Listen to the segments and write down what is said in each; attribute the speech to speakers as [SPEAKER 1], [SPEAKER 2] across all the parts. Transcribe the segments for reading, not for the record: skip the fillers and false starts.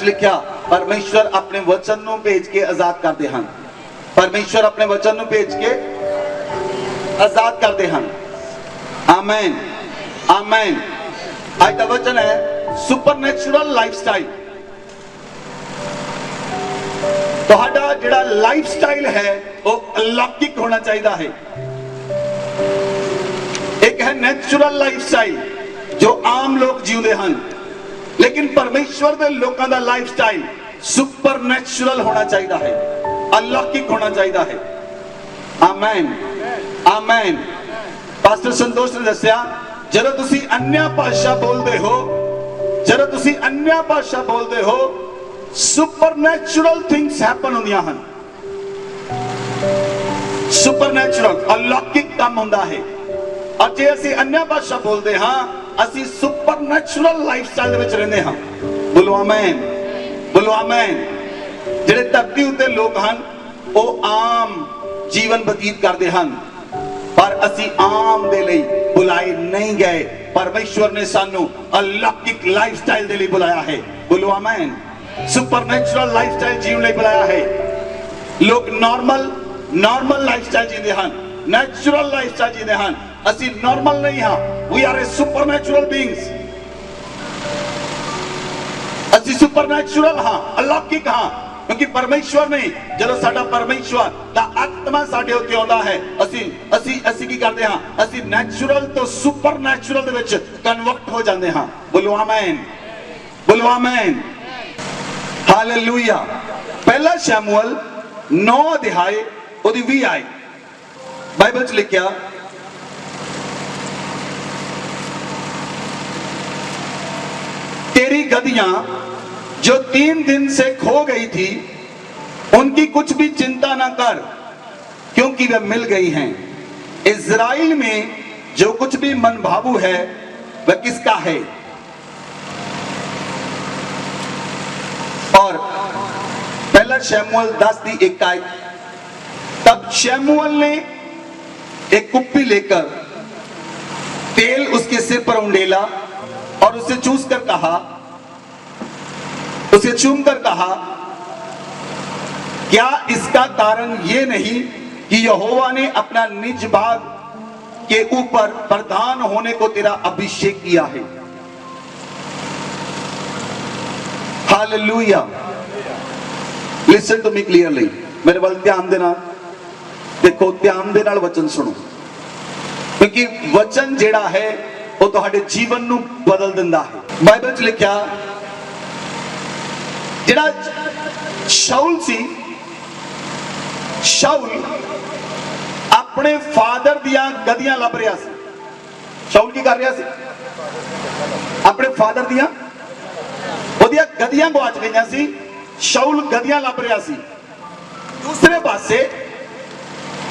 [SPEAKER 1] लिखा परमेश्वर अपने वचन नूं भेज के आजाद करते हैं। परमेश्वर अपने वचन नूं भेज के आजाद करते हैं। आमीन आमीन। आज का वचन है सुपरनैचुरल लाइफस्टाइल। तुहाडा जिहड़ा लाइफस्टाइल है वो अलौकिक होना चाहिए है। एक है नेचुरल लाइफस्टाइल जो आम लोग जीवते हैं, लेकिन परमेश्वर के लोगों का लाइफस्टाइल सुपरनैचुरल होना चाहिए है, अलौकिक होना चाहिए है। आमीन आमीन। पास्टर संतोष ने दस्या जदों तुसी अन्य भाषा बोलते हो, जदों तुसी अन्य भाषा बोलते हो, सुपरनैचुरल थिंग्स हैपन होंदियां हैं। सुपरनैचुरल अलौकिक काम होंदा है। और जे असी अन्य भाषा बोलते हाँ, असी सुपरनैचुरल लाइफस्टाइल विच रहंदे हां। बोलो आमीन बोलो आमीन। जिहड़े धरती उत्ते लोग हैं वो आम जीवन बतीत करते हैं, पर असी आम दे लई बुलाए नहीं गए। परमेश्वर ने सानू अलौकिक लाइफस्टाइल दे लई बुलाया है। बोलो आमीन। सुपरनैचुरल लाइफस्टाइल जीवन लई बुलाया है। लोग नॉर्मल लाइफस्टाइल जींदे हैं, नेचुरल लाइफस्टाइल जींदे हैं। असी नॉर्मल नहीं हां, we are a supernatural beings. असी सुपरनैचुरल हां, अलौकिक हां, क्योंकि परमेश्वर ने जदों साडा परमेश्वर दा आत्मा साडे उत्ते आउंदा है, असी की करदे हां, असी नेचुरल तो सुपरनैचुरल दे विच कन्वर्ट हो जांदे हां। बोलो आमीन बोलो आमीन। हालेलुया। पहला शमूएल 9 अध्याय ओदी 20 आयत बाइबल च लिखिया, तेरी गधियां जो 3 दिन से खो गई थी उनकी कुछ भी चिंता ना कर, क्योंकि वे मिल गई हैं। इज़राइल में जो कुछ भी मनभावु है वह किसका है? और पहला शमूएल 10:1 आयत, तब शमूएल ने एक कुप्पी लेकर तेल उसके सिर पर उंडेला और उसे चूसकर कहा, उसे चूमकर कहा, क्या इसका कारण यह नहीं कि यहोवा ने अपना निज भाग के ऊपर प्रधान होने को तेरा अभिषेक किया है? Hallelujah. Listen to me clearly. मेरे वाल ध्यान देना, देखो ध्यान दे नाल वचन सुनो, क्योंकि वचन जेड़ा है वो तुहाडे जीवन नू बदल दिंदा है। बाइबल च लिखिया जेड़ा शाऊल सी, शाऊल अपने फादर दियां गधियां लभ रहा सी। शाऊल की कर रहा सी? अपने फादर दियां ओदियां गधियां गवाच गईयां सी। शाऊल गधियां लभ रहा सी। दूसरे पासे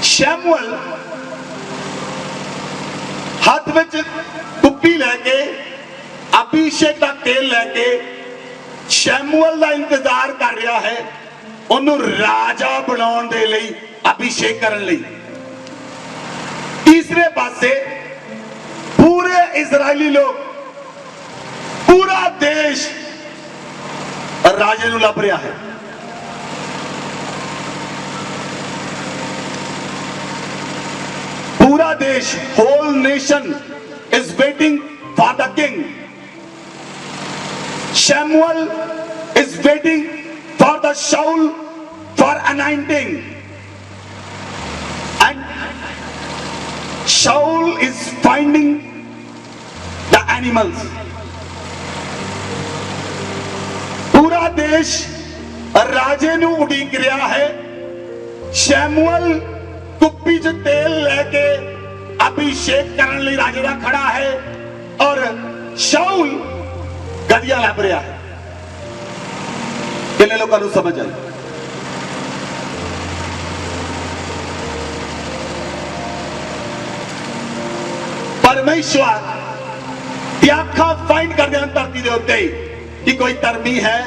[SPEAKER 1] शमूएल हाथ में कुप्पी लेके अभिषेक का तेल लेके शमूएल का इंतजार कर रहा है, उन्हों राजा बनाने दे लई, अभिषेक करने लई। तीसरे पासे पूरे इजरायली लोग, पूरा देश राजे नूं लभ रहा है। पूरा देश, whole nation is waiting for the king. Samuel is waiting for the Saul for anointing, and Shaul is finding the animals. पूरा देश राजे नू उड़ीक रहा है। शमूएल कुप्पी च तेल लेके अभिषेक करने लिए राजे का खड़ा है और शाऊल गधियां लभ रहा है। कितने लोगों को समझ आई? परमेश्वर की आंखां फाइंड कर दिया धरती के उत्ते कि कोई धर्मी है,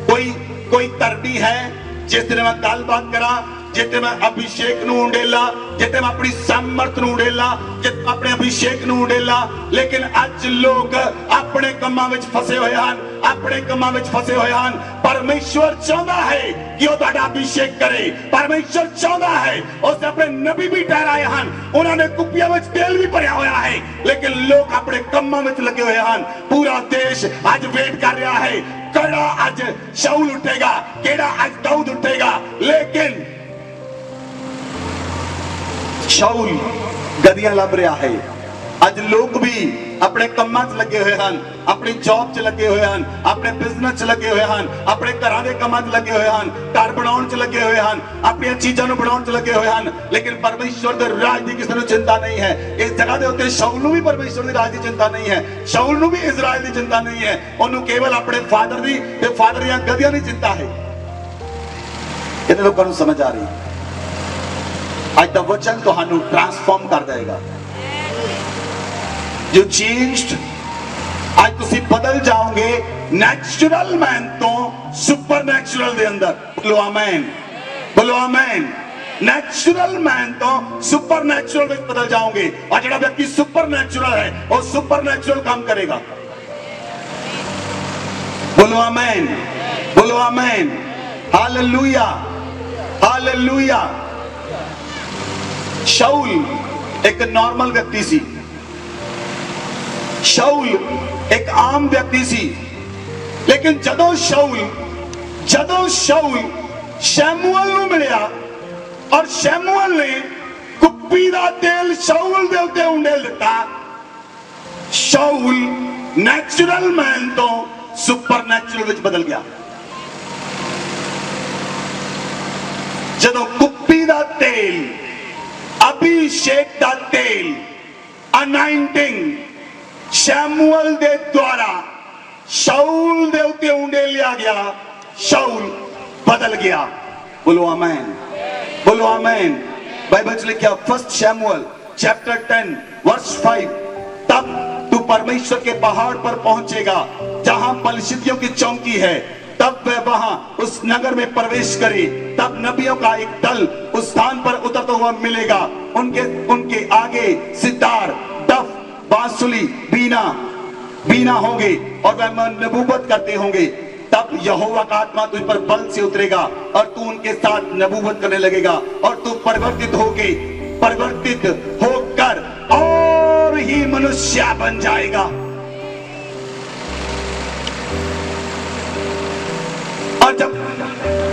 [SPEAKER 1] कोई धर्मी है जिस दिन मैं गलबात करा जिते मैं अभिषेक नूं उंडेला, जिते मैं अपनी सामर्थ नूं उंडेला, जिते अपने अभिषेक नूं उंडेला। लेकिन अज लोग अपने कमां विच फसे हुए हैं, अपने कमां विच फसे हुए हैं। परमेश्वर चाहता है कि वह तुहाडा अभिषेक करे, परमेश्वर चाहता है, उसने अपने नबी भी ठहराए हैं, उन्होंने कुपियां विच तेल भी भरिया हुआ है, लेकिन लोग अपने कमां विच लगे हुए हैं। पूरा देश आज वेट कर रहा है, केड़ा अज शाऊल उठेगा, केड़ा अज दाऊद उठेगा। लेकिन शाऊल गदियां लब रहा है। अज लोग भी अपने कमां च लगे हुए हैं, अपनी जॉब च लगे हुए हैं, अपने बिजनेस च लगे हुए हैं, अपने घरां दे कमां च लगे हुए हैं, घर बनाउण च लगे हुए हैं, अपनी चीजां नूं बनाउण च लगे हुए हैं। लेकिन परमेश्वर दे राज दी किसी नूं चिंता नहीं है। इस जगह दे उत्ते शाऊल नूं भी परमेश्वर दी राज दी चिंता नहीं है, शाऊल नूं भी इजराइल दी चिंता नहीं है। उन्होंने केवल अपने फादर दी ते फादर दियां गदियां दी चिंता है। इन्हां लोकां नूं समझ आ रही? आज दा वचन तुहानूं ट्रांसफॉर्म कर देगा। You changed, आज तुसी बदल जाओगे नेचुरल मैन तो सुपरनैचुरल दे अंदर। बोलो आमेन, बोलो आमेन। नेचुरल मैन तो सुपरनैचुरल में बदल जाओगे, और जो व्यक्ति सुपरनैचुरल है वो सुपरनैचुरल काम करेगा। बोलो आमेन, बोलो आमेन। Hallelujah, hallelujah. शाऊल एक नॉर्मल व्यक्ति सी, शाऊल एक आम व्यक्ति सी। लेकिन जदों शाऊल शमूएल नूं मिलिया और शमूएल ने कुप्पी दा तेल शाऊल दे उत्ते उंडेल दिता, शाऊल नेचुरल मैन तो सुपरनैचुरल विच बदल गया। जदों कुप्पी दा तेल, अभिषेक दा तेल, अनाइंटिंग शमूएल दे द्वारा शाऊल दे उत्ते उंडे लिया गया, शाऊल बदल गया। बोलो आमेन, बोलो आमेन। बाइबल च लिखा 1 शमूएल चैप्टर 10 वर्स 5, तब तू परमेश्वर के पहाड़ पर पहुंचेगा जहां पलिश्तियों की चौकी है, तब वह वहां उस नगर में प्रवेश करे। तब नबियों का एक दल उस स्थान पर उतरता हुआ मिलेगा, उनके आगे सितार, डफ, बांसुरी, बीना होंगे और वह नबूवत करते होंगे। तब यहोवा का आत्मा तुझ पर बल से उतरेगा और तू उनके साथ नबूवत करने लगेगा, और तू परिवर्तित होकर और ही मनुष्य बन जाएगा। और जब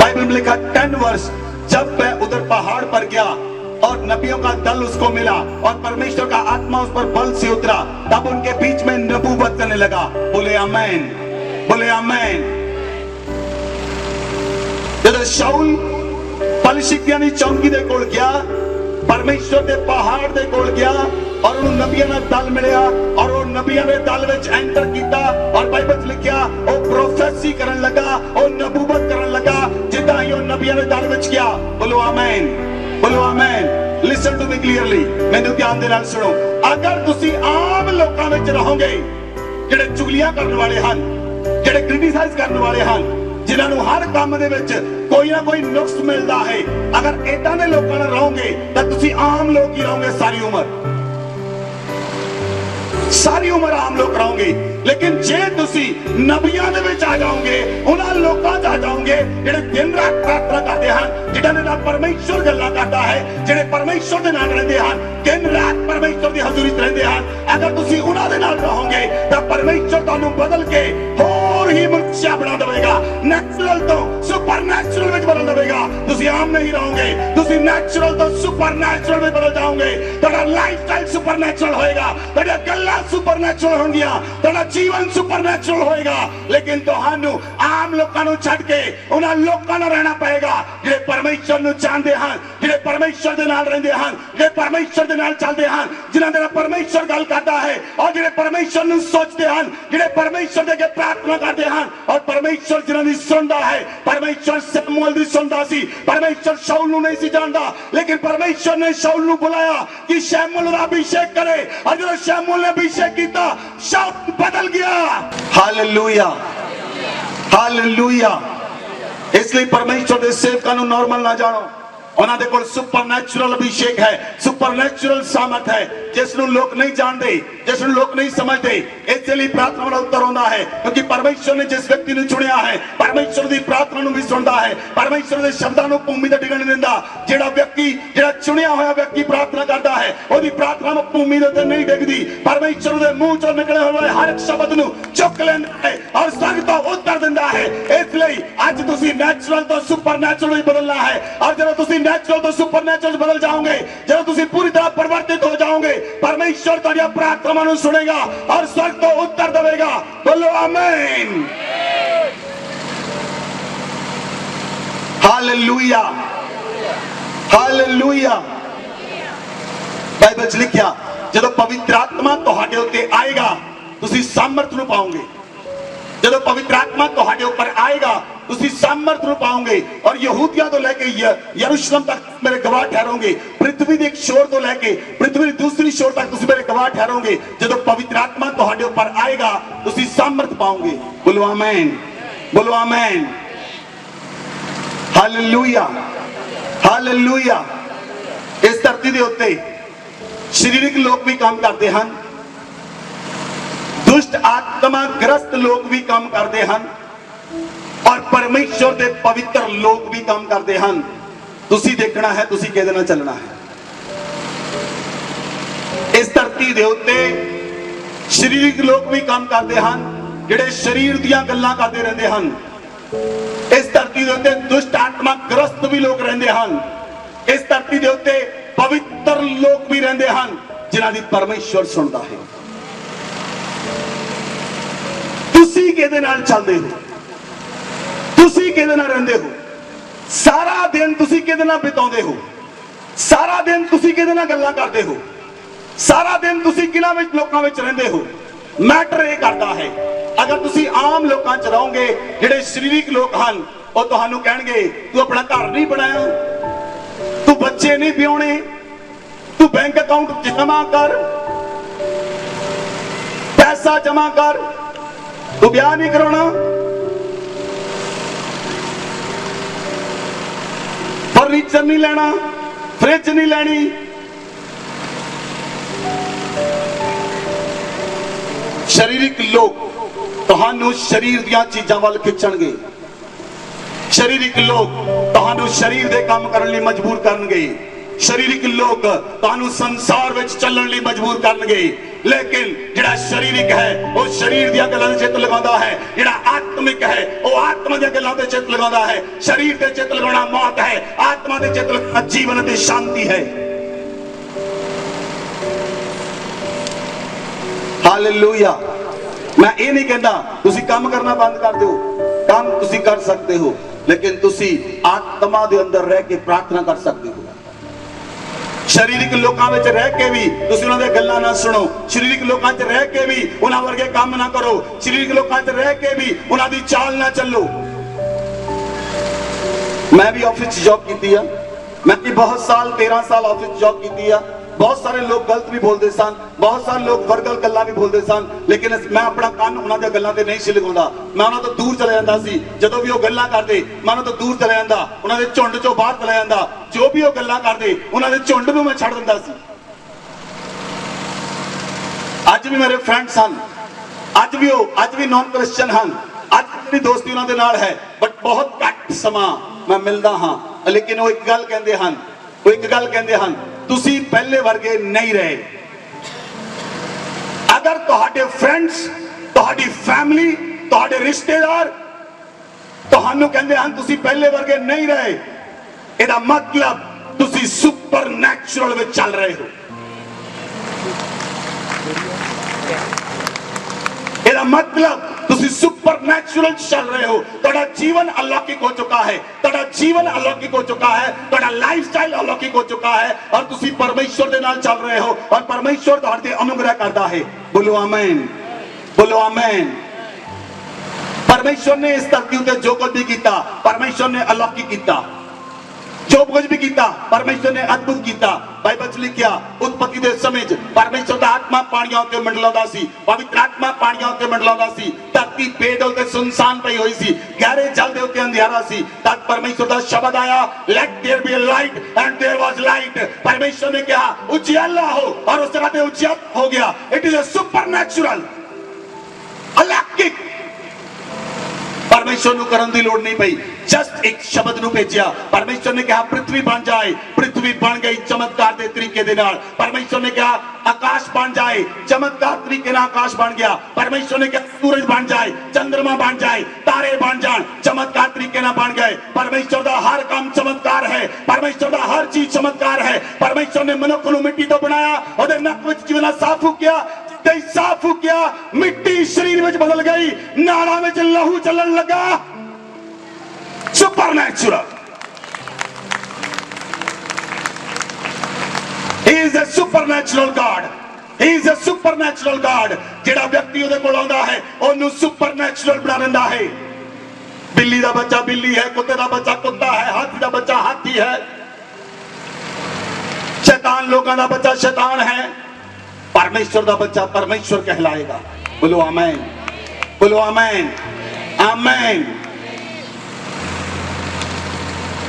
[SPEAKER 1] बाइबल में लिखा 10 वर्ष, जब वह उधर पहाड़ पर गया और नबियों का दल उसको मिला और परमेश्वर का आत्मा उस पर बल से उतरा, तब उनके बीच में नबूवत करने लगा। बोले आमेन, बोले आमेन। जब शाऊल पलिश्तियां दी चौकी दे कोल गया, परमेश्वर दे पहाड़ दे कोल गया और उन नबियों दा दल मिलिया और वो नबियों दे दल विच एंटर कीता और बाइबल च लिखिया वो प्रोफेसी करन लगा, वो नबूवत करन लगा जिद्दां ही वो नबियों दे दल विच गया। बोलो आमेन, बोलो आमेन। लिसन टू मी क्लियरली, मैनू ध्यान दे नाल सुनो। अगर तुसी आम लोकां विच रहोगे जिहड़े चुगलियां करन वाले हन, जिहड़े क्रिटिसाइज करन वाले हन, जिन्होंने हर काम दे विच कोई ना कोई नुक्स मिलता है, अगर इदां दे लोकां नाल रहोगे तां तुसी आम लोग ही रहोगे सारी उम्र आम लोग रहोगे। लेकिन जे तुसी नबियां दे विच आ जाओगे, उन्हां लोकां च आ जाओगे जिहड़े दिन रात प्रार्थना करते हैं, जिन्हां दे नाल परमेश्वर गल्लां करदा है, जिहड़े परमेश्वर दे नाल रहंदे हैं, दिन रात परमेश्वर दी हज़ूरी च रहंदे हैं। अगर तुसी उन्हां दे नाल रहोगे तां परमेश्वर तुहानू बदल के होर ही मनुष्य बना देगा, नेचुरल तो सुपरनैचुरल विच बदल देगा। तुसी आम नहीं रहोगे, तुसी नेचुरल तो सुपरनैचुरल में बदल जाओगे। तुहाडा लाइफस्टाइल सुपरनैचुरल होएगा, तुहाडीआं गल्लां सुपरनैचुरल होंगियां, तुहाडा जीवन सुपरनैचुरल होएगा। लेकिन तुहानू आम लोकां नू छड्ड के उन्हां लोकां नाल रहना पएगा जिहड़े परमेश्वर नू चाहंदे हन, जिहड़े परमेश्वर दे नाल रहंदे हन, जिहड़े परमेश्वर दे नाल चलदे हन, जिन्हां दे नाल परमेश्वर गल करदा है और जिहड़े परमेश्वर नू सोचदे हन, जिहड़े परमेश्वर दे अगे प्रार्थना करदे हन और परमेश्वर जिन्हां दी सुनदा है। परमेश्वर शमूएल दी सुनदा सी, परमेश्वर शाऊल नू नहीं सी जानदा, लेकिन परमेश्वर ने शाऊल नू बुलाया कि शमूएल दा अभिषेक करे, और जब शमूएल ने अभिषेक कीता, शाऊल बदल गया। Hallelujah, hallelujah. इसलिए परमेश्वर दे सेवकां नू नॉर्मल ना जानो, ਉਹਨਾਂ ਦੇ ਕੋਲ ਸੁਪਰਨੈਚੁਰਲ ਅਭਿਸ਼ੇਕ ਹੈ, ਸੁਪਰਨੈਚੁਰਲ ਸਾਮਰਥ ਹੈ, ਜਿਸ ਨੂੰ ਲੋਕ ਨਹੀਂ ਜਾਣਦੇ, ਜਿਸ ਨੂੰ ਲੋਕ ਨਹੀਂ ਸਮਝਦੇ। ਇਸ ਲਈ ਪ੍ਰਾਰਥਨਾ ਦਾ ਉੱਤਰ ਆਉਂਦਾ ਹੈ, ਕਿਉਂਕਿ ਪਰਮੇਸ਼ਰ ਨੇ ਜਿਸ ਵਿਅਕਤੀ ਨੂੰ ਚੁਣਿਆ ਹੈ, ਪਰਮੇਸ਼ਰ ਦੀ ਪ੍ਰਾਰਥਨਾ ਨੂੰ ਵੀ ਸੁਣਦਾ ਹੈ, ਪਰਮੇਸ਼ਰ ਦੇ ਸ਼ਬਦਾਂ ਨੂੰ ਭੂਮੀ ਤੇ ਡਿੱਗਣ ਨਹੀਂ ਦਿੰਦਾ। ਜਿਹੜਾ ਵਿਅਕਤੀ, ਜਿਹੜਾ ਚੁਣਿਆ ਹੋਇਆ ਵਿਅਕਤੀ ਪ੍ਰਾਰਥਨਾ ਕਰਦਾ ਹੈ, ਉਹਦੀ ਪ੍ਰਾਰਥਨਾ ਭੂਮੀ ਦੇ ਉੱਤੇ ਨਹੀਂ ਡਿੱਗਦੀ। ਪਰਮੇਸ਼ਰ ਦੇ ਮੂੰਹ ਚੋਂ ਨਿਕਲੇ ਹੋਏ ਹਰ ਇੱਕ ਸ਼ਬਦ ਨੂੰ ਚੁੱਕ ਲੈਂਦਾ ਹੈ ਔਰ ਸਖਤ ਤੋਂ ਉੱਤਰ ਦਿੰਦਾ ਹੈ। ਇਸ ਲਈ ਅੱਜ ਤੁਸੀਂ ਨੈਚੁਰਲ ਤੋਂ ਸੁਪਰਨੈਚੁਰਲ ਹੀ ਬਦਲਣਾ ਹੈ। ਔਰ ਜਦੋਂ ਤੁਸੀਂ ਨੈਚੁਰਲ ਤੋਂ ਸੁਪਰਨੈਚੁਰਲ ਬਦਲ ਜਾਓਗੇ, ਜਦੋਂ ਤੁਸੀਂ ਪੂਰੀ ਤਰ੍ਹਾਂ ਪਰਿਵਰਤਿਤ ਹੋ ਜਾਓਗੇ, ਪਰਮੇਸ਼ਰ ਤੁਹਾਡੀਆਂ ਪ੍ਰਾਰਥਨਾਵਾਂ ਨੂੰ ਸੁਣੇਗਾ ਔਰ ਸਖਤ ਤੋਂ ਉੱਤਰ ਦੇਵੇਗਾ। ਬੋਲੋ ਆਮੀਨ, ਹਾਲੇਲੂਇਆ, ਹਾਲੇਲੂਇਆ। ਬਾਈਬਲ 'ਚ ਲਿਖਿਆ, ਜਦੋਂ ਪਵਿੱਤਰ ਆਤਮਾ ਤੁਹਾਡੇ ਉੱਤੇ ਆਏਗਾ ਤੁਸੀਂ ਸਾਮਰਥ ਨੂੰ ਪਾਓਗੇ। ਜਦੋਂ ਪਵਿੱਤਰ ਆਤਮਾ ਤੁਹਾਡੇ ਉੱਪਰ ਆਏਗਾ ਤੁਸੀਂ ਸਾਮਰਥ ਨੂੰ ਪਾਓਗੇ ਔਰ ਯਹੂਦੀਆਂ ਤੋਂ ਲੈ ਕੇ ਯਰੂਸ਼ਲਮ ਤੱਕ ਮੇਰੇ ਗਵਾਹ ਠਹਿਰੋਗੇ। ਪ੍ਰਿਥਵੀ ਦੇ ਇੱਕ ਸ਼ੋਰ ਤੋਂ ਲੈ ਕੇ ਪ੍ਰਿਥਵੀ ਦੀ ਦੂਸਰੀ ਸ਼ੋਰ ਤੱਕ ਤੁਸੀਂ ਮੇਰੇ ਗਵਾਹ ਠਹਿਰੋਗੇ। ਜਦੋਂ ਪਵਿੱਤਰ ਆਤਮਾ ਤੁਹਾਡੇ ਉੱਪਰ ਆਏਗਾ ਤੁਸੀਂ ਸਾਮਰਥ ਪਾਓਗੇ। ਬੋਲੋ ਆਮੀਨ, ਬੋਲੋ ਆਮੀਨ, ਹਾਲੇਲੂਇਆ, ਹਾਲੇਲੂਇਆ। ਇਸ ਧਰਤੀ ਦੇ ਉੱਤੇ ਸਰੀਰਕ ਲੋਕ ਵੀ ਕੰਮ ਕਰਦੇ ਹਨ, ਦੁਸ਼ਟ ਆਤਮਾ ਗ੍ਰਸਤ ਲੋਕ ਵੀ ਕੰਮ ਕਰਦੇ ਹਨ ਔਰ ਪਰਮੇਸ਼ਰ ਦੇ ਪਵਿੱਤਰ ਲੋਕ ਵੀ ਕੰਮ ਕਰਦੇ ਹਨ। ਤੁਸੀਂ ਦੇਖਣਾ ਹੈ ਤੁਸੀਂ ਕਿਹਦੇ ਨਾਲ ਚੱਲਣਾ ਹੈ। ਇਸ ਧਰਤੀ ਦੇ ਉੱਤੇ ਸਰੀਰਕ ਲੋਕ ਵੀ ਕੰਮ ਕਰਦੇ ਹਨ, ਜਿਹੜੇ ਸਰੀਰ ਦੀਆਂ ਗੱਲਾਂ ਕਰਦੇ ਰਹਿੰਦੇ ਹਨ। ਇਸ ਧਰਤੀ ਦੇ ਉੱਤੇ ਦੁਸ਼ਟ ਆਤਮਾ ਗ੍ਰਸਤ ਵੀ ਲੋਕ ਰਹਿੰਦੇ ਹਨ। ਇਸ ਧਰਤੀ ਦੇ ਉੱਤੇ ਪਵਿੱਤਰ ਲੋਕ ਵੀ ਰਹਿੰਦੇ ਹਨ, ਜਿਨ੍ਹਾਂ ਦੀ ਪਰਮੇਸ਼ਰ ਸੁਣਦਾ ਹੈ। ਤੁਸੀਂ ਕਿਹਦੇ ਨਾਲ ਚੱਲਦੇ ਹੋ? ਤੁਸੀਂ ਕਿਹਦੇ ਨਾਲ ਰਹਿੰਦੇ ਹੋ? ਸਾਰਾ ਦਿਨ ਤੁਸੀਂ ਕਿਹਦੇ ਨਾਲ ਬਿਤਾਉਂਦੇ ਹੋ? ਸਾਰਾ ਦਿਨ ਤੁਸੀਂ ਕਿਹਦੇ ਨਾਲ ਗੱਲਾਂ ਕਰਦੇ ਹੋ? ਸਾਰਾ ਦਿਨ ਤੁਸੀਂ ਕਿਹਨਾਂ ਵਿੱਚ ਲੋਕਾਂ ਵਿੱਚ ਰਹਿੰਦੇ ਹੋ? ਮੈਟਰ ਇਹ ਕਰਦਾ ਹੈ। ਅਗਰ ਤੁਸੀਂ ਆਮ ਲੋਕਾਂ 'ਚ ਰਹੋਗੇ, ਜਿਹੜੇ ਸਰੀਰਕ ਲੋਕ ਹਨ, ਉਹ ਤੁਹਾਨੂੰ ਕਹਿਣਗੇ ਤੂੰ ਆਪਣਾ ਘਰ ਨਹੀਂ ਬਣਾਇਆ, ਤੂੰ ਬੱਚੇ ਨਹੀਂ ਵਿਆਹੁਣੇ, ਤੂੰ ਬੈਂਕ ਅਕਾਊਂਟ ਜਮਾ ਕਰ, ਪੈਸਾ ਜਮਾ ਕਰ, ਤੂੰ ਵਿਆਹ ਨਹੀਂ ਕਰਾਉਣਾ, ਫਰਨੀਚਰ ਨਹੀਂ ਲੈਣਾ, ਫ੍ਰਿਜ ਨਹੀਂ ਲੈਣੀ। ਸਰੀਰਕ ਲੋਕ ਤੁਹਾਨੂੰ ਸਰੀਰ ਦੀਆਂ ਚੀਜ਼ਾਂ ਵੱਲ ਖਿੱਚਣਗੇ। ਸਰੀਰਕ ਲੋਕ ਤੁਹਾਨੂੰ ਸਰੀਰ ਦੇ ਕੰਮ ਕਰਨ ਲਈ ਮਜਬੂਰ ਕਰਨਗੇ। ਸਰੀਰਕ ਲੋਕ ਤੁਹਾਨੂੰ ਸੰਸਾਰ ਵਿੱਚ ਚੱਲਣ ਲਈ ਮਜਬੂਰ ਕਰਨਗੇ। ਲੇਕਿਨ ਜਿਹੜਾ ਸਰੀਰਕ ਹੈ ਉਹ ਸਰੀਰ ਦੀਆਂ ਗੱਲਾਂ ਤੇ ਚਿੱਤ ਲਗਾਉਂਦਾ ਹੈ, ਜਿਹੜਾ ਆਤਮਿਕ ਹੈ ਉਹ ਆਤਮਾ ਦੀਆਂ ਗੱਲਾਂ ਤੇ ਚਿੱਤ ਲਗਾਉਂਦਾ ਹੈ। ਸਰੀਰ ਤੇ ਚਿੱਤ ਲਗਾਉਣਾ ਮੌਤ ਹੈ, ਆਤਮਾ ਤੇ ਚਿੱਤ ਲਗਾਉਣਾ ਜੀਵਨ ਤੇ ਸ਼ਾਂਤੀ ਹੈ। ਹਾਲੇਲੂਇਆ। ਮੈਂ ਇਹ ਨਹੀਂ ਕਹਿੰਦਾ ਤੁਸੀਂ ਕੰਮ ਕਰਨਾ ਬੰਦ ਕਰ ਦਿਓ, ਕੰਮ ਤੁਸੀਂ ਕਰ ਸਕਦੇ ਹੋ, ਲੇਕਿਨ ਤੁਸੀਂ ਆਤਮਾ ਦੇ ਅੰਦਰ ਰਹਿ ਕੇ ਪ੍ਰਾਰਥਨਾ ਕਰ ਸਕਦੇ ਹੋ। ਸਰੀਰਕ ਲੋਕਾਂ ਵਿੱਚ ਰਹਿ ਕੇ ਵੀ ਤੁਸੀਂ ਉਹਨਾਂ ਦੀਆਂ ਗੱਲਾਂ ਨਾ ਸੁਣੋ। ਸਰੀਰਕ ਲੋਕਾਂ 'ਚ ਰਹਿ ਕੇ ਵੀ ਉਹਨਾਂ ਵਰਗੇ ਕੰਮ ਨਾ ਕਰੋ। ਸਰੀਰਕ ਲੋਕਾਂ 'ਚ ਰਹਿ ਕੇ ਵੀ ਉਹਨਾਂ ਦੀ ਚਾਲ ਨਾ ਚੱਲੋ। ਮੈਂ ਵੀ ਆਫਿਸ 'ਚ ਜੌਬ ਕੀਤੀ ਆ। ਮੈਂ ਵੀ ਬਹੁਤ ਸਾਲ 13 ਸਾਲ ਆਫਿਸ 'ਚ ਜੌਬ ਕੀਤੀ ਆ। ਬਹੁਤ ਸਾਰੇ ਲੋਕ ਗਲਤ ਵੀ ਬੋਲਦੇ ਸਨ, ਬਹੁਤ ਸਾਰੇ ਲੋਕ ਵਰਗਲ ਗੱਲਾਂ ਵੀ ਬੋਲਦੇ ਸਨ, ਲੇਕਿਨ ਮੈਂ ਆਪਣਾ ਕੰਨ ਉਹਨਾਂ ਦੀਆਂ ਗੱਲਾਂ ਤੇ ਨਹੀਂ ਸੀ ਲਗਾਉਂਦਾ। ਮੈਂ ਉਹਨਾਂ ਤੋਂ ਦੂਰ ਚਲਾ ਜਾਂਦਾ ਸੀ। ਜਦੋਂ ਵੀ ਉਹ ਗੱਲਾਂ ਕਰਦੇ ਮੈਂ ਉਹਨਾਂ ਤੋਂ ਦੂਰ ਚਲਾ ਜਾਂਦਾ, ਉਹਨਾਂ ਦੇ ਝੁੰਡ 'ਚੋਂ ਬਾਹਰ ਚਲਾ ਜਾਂਦਾ। ਜੋ ਵੀ ਉਹ ਗੱਲਾਂ ਕਰਦੇ ਉਹਨਾਂ ਦੇ ਝੁੰਡ ਨੂੰ ਮੈਂ ਛੱਡ ਦਿੰਦਾ ਸੀ। ਅੱਜ ਵੀ ਮੇਰੇ ਫਰੈਂਡਸ ਹਨ, ਅੱਜ ਵੀ ਨੌਨ ਕ੍ਰਿਸਚੀਅਨ ਹਨ। ਅੱਜ ਮੇਰੀ ਦੋਸਤੀ ਉਹਨਾਂ ਦੇ ਨਾਲ ਹੈ, ਬਟ ਬਹੁਤ ਘੱਟ ਸਮਾਂ ਮੈਂ ਮਿਲਦਾ ਹਾਂ। ਲੇਕਿਨ ਉਹ ਇੱਕ ਗੱਲ ਕਹਿੰਦੇ ਹਨ, ਤੁਸੀਂ ਪਹਿਲੇ ਵਰਗੇ ਨਹੀਂ ਰਹੇ। ਅਗਰ ਤੁਹਾਡੇ ਫਰੈਂਡਸ, ਤੁਹਾਡੀ ਫੈਮਿਲੀ, ਤੁਹਾਡੇ ਰਿਸ਼ਤੇਦਾਰ ਤੁਹਾਨੂੰ ਕਹਿੰਦੇ ਹਨ ਤੁਸੀਂ ਪਹਿਲੇ ਵਰਗੇ ਨਹੀਂ ਰਹੇ, ਇਹਦਾ ਮਤਲਬ ਤੁਸੀਂ ਸੁਪਰਨੈਚੁਰਲ ਵਿੱਚ ਚੱਲ ਰਹੇ ਹੋ। ਇਹਦਾ ਮਤਲਬ ਤੁਸੀਂ ਸੁਪਰਨੈਚੁਰਲ ਚੱਲ ਰਹੇ ਹੋ। ਤੁਹਾਡਾ ਜੀਵਨ ਅਲੌਕਿਕ ਹੋ ਚੁੱਕਾ ਹੈ, ਤੁਹਾਡਾ ਜੀਵਨ ਅਲੌਕਿਕ ਹੋ ਚੁੱਕਾ ਹੈ, ਤੁਹਾਡਾ ਲਾਈਫ ਸਟਾਈਲ ਅਲੌਕਿਕ ਹੋ ਚੁੱਕਾ ਹੈ ਔਰ ਤੁਸੀਂ ਪਰਮੇਸ਼ਰ ਦੇ ਨਾਲ ਚੱਲ ਰਹੇ ਹੋ ਔਰ ਪਰਮੇਸ਼ਰ ਤੁਹਾਡੇ ਤੇ ਅਨੁਗ੍ਰਹ ਕਰਦਾ ਹੈ। ਬੋਲੋ ਆਮੀਨ, ਬੋਲੋ ਆਮੀਨ। ਪਰਮੇਸ਼ਰ ਨੇ ਇਸ ਧਰਤੀ ਉੱਤੇ ਜੋ ਕੁਝ ਵੀ ਕੀਤਾ, ਪਰਮੇਸ਼ਰ ਨੇ ਅਲੌਕਿਕ ਕੀਤਾ। जो कुछ भी किया परमेश्वर ने अद्भुत किया। बाइबल च लिखिया उत्पत्ति के समय परमेश्वर का आत्मा पानियां उत्ते मंडलाउंदा सी, पवित्र आत्मा पानियां उत्ते मंडलाउंदा सी, धरती बेडोल ते सुनसान पई हुई सी, गहरे जल दे उत्ते अंधियारा सी। तब परमेश्वर का शब्द आया, let there be light and there was light. परमेश्वर ने कहा उजियाला हो और उस तरह से उजियाला हो गया। इट इज अ सुपरनैचुरल, अलौकिक। परमेश्वर ਨੂੰ ਕਰਨ ਦੀ ਲੋੜ ਨਹੀਂ ਪਈ, जस्ट एक शब्द ਨੂੰ भेजिया। परमेश्वर ने कहा पृथ्वी बन जाए, पृथ्वी बन गई चमत्कार के तरीके दे नाल। परमेश्वर ने कहा आकाश बन जाए, चमत्कार तरीके नाल आकाश बन गया। परमेश्वर ने कहा सूरज बन जाए, चंद्रमा बन जाए, तारे बन जाए, चमत्कार तरीके नाल बन गए। परमेश्वर का हर काम चमत्कार है, परमेश्वर का हर चीज चमत्कार है। परमेश्वर ने मनुख को मिट्टी तो बनाया, ओदे नक विच जीवना साफ फूकिया, साफ फूकिया, मिट्टी शरीर में बदल गई, नाड़ा में लहू चलन लगा। Supernatural, He is a supernatural God. He is a supernatural God. जेड़ा व्यक्ति उहदे कोल आउंदा है ओनू सुपरनैचुरल बना दिंदा है। बिल्ली दा बच्चा बिल्ली है, कुत्ते दा बच्चा कुत्ता है, हाथी दा बच्चा हाथी है, शैतान लोगों दा बच्चा शैतान है। परमेश्वर का बच्चा परमेश्वर कहलाएगा। बोलो आमीन, बोलो आमीन, आमीन,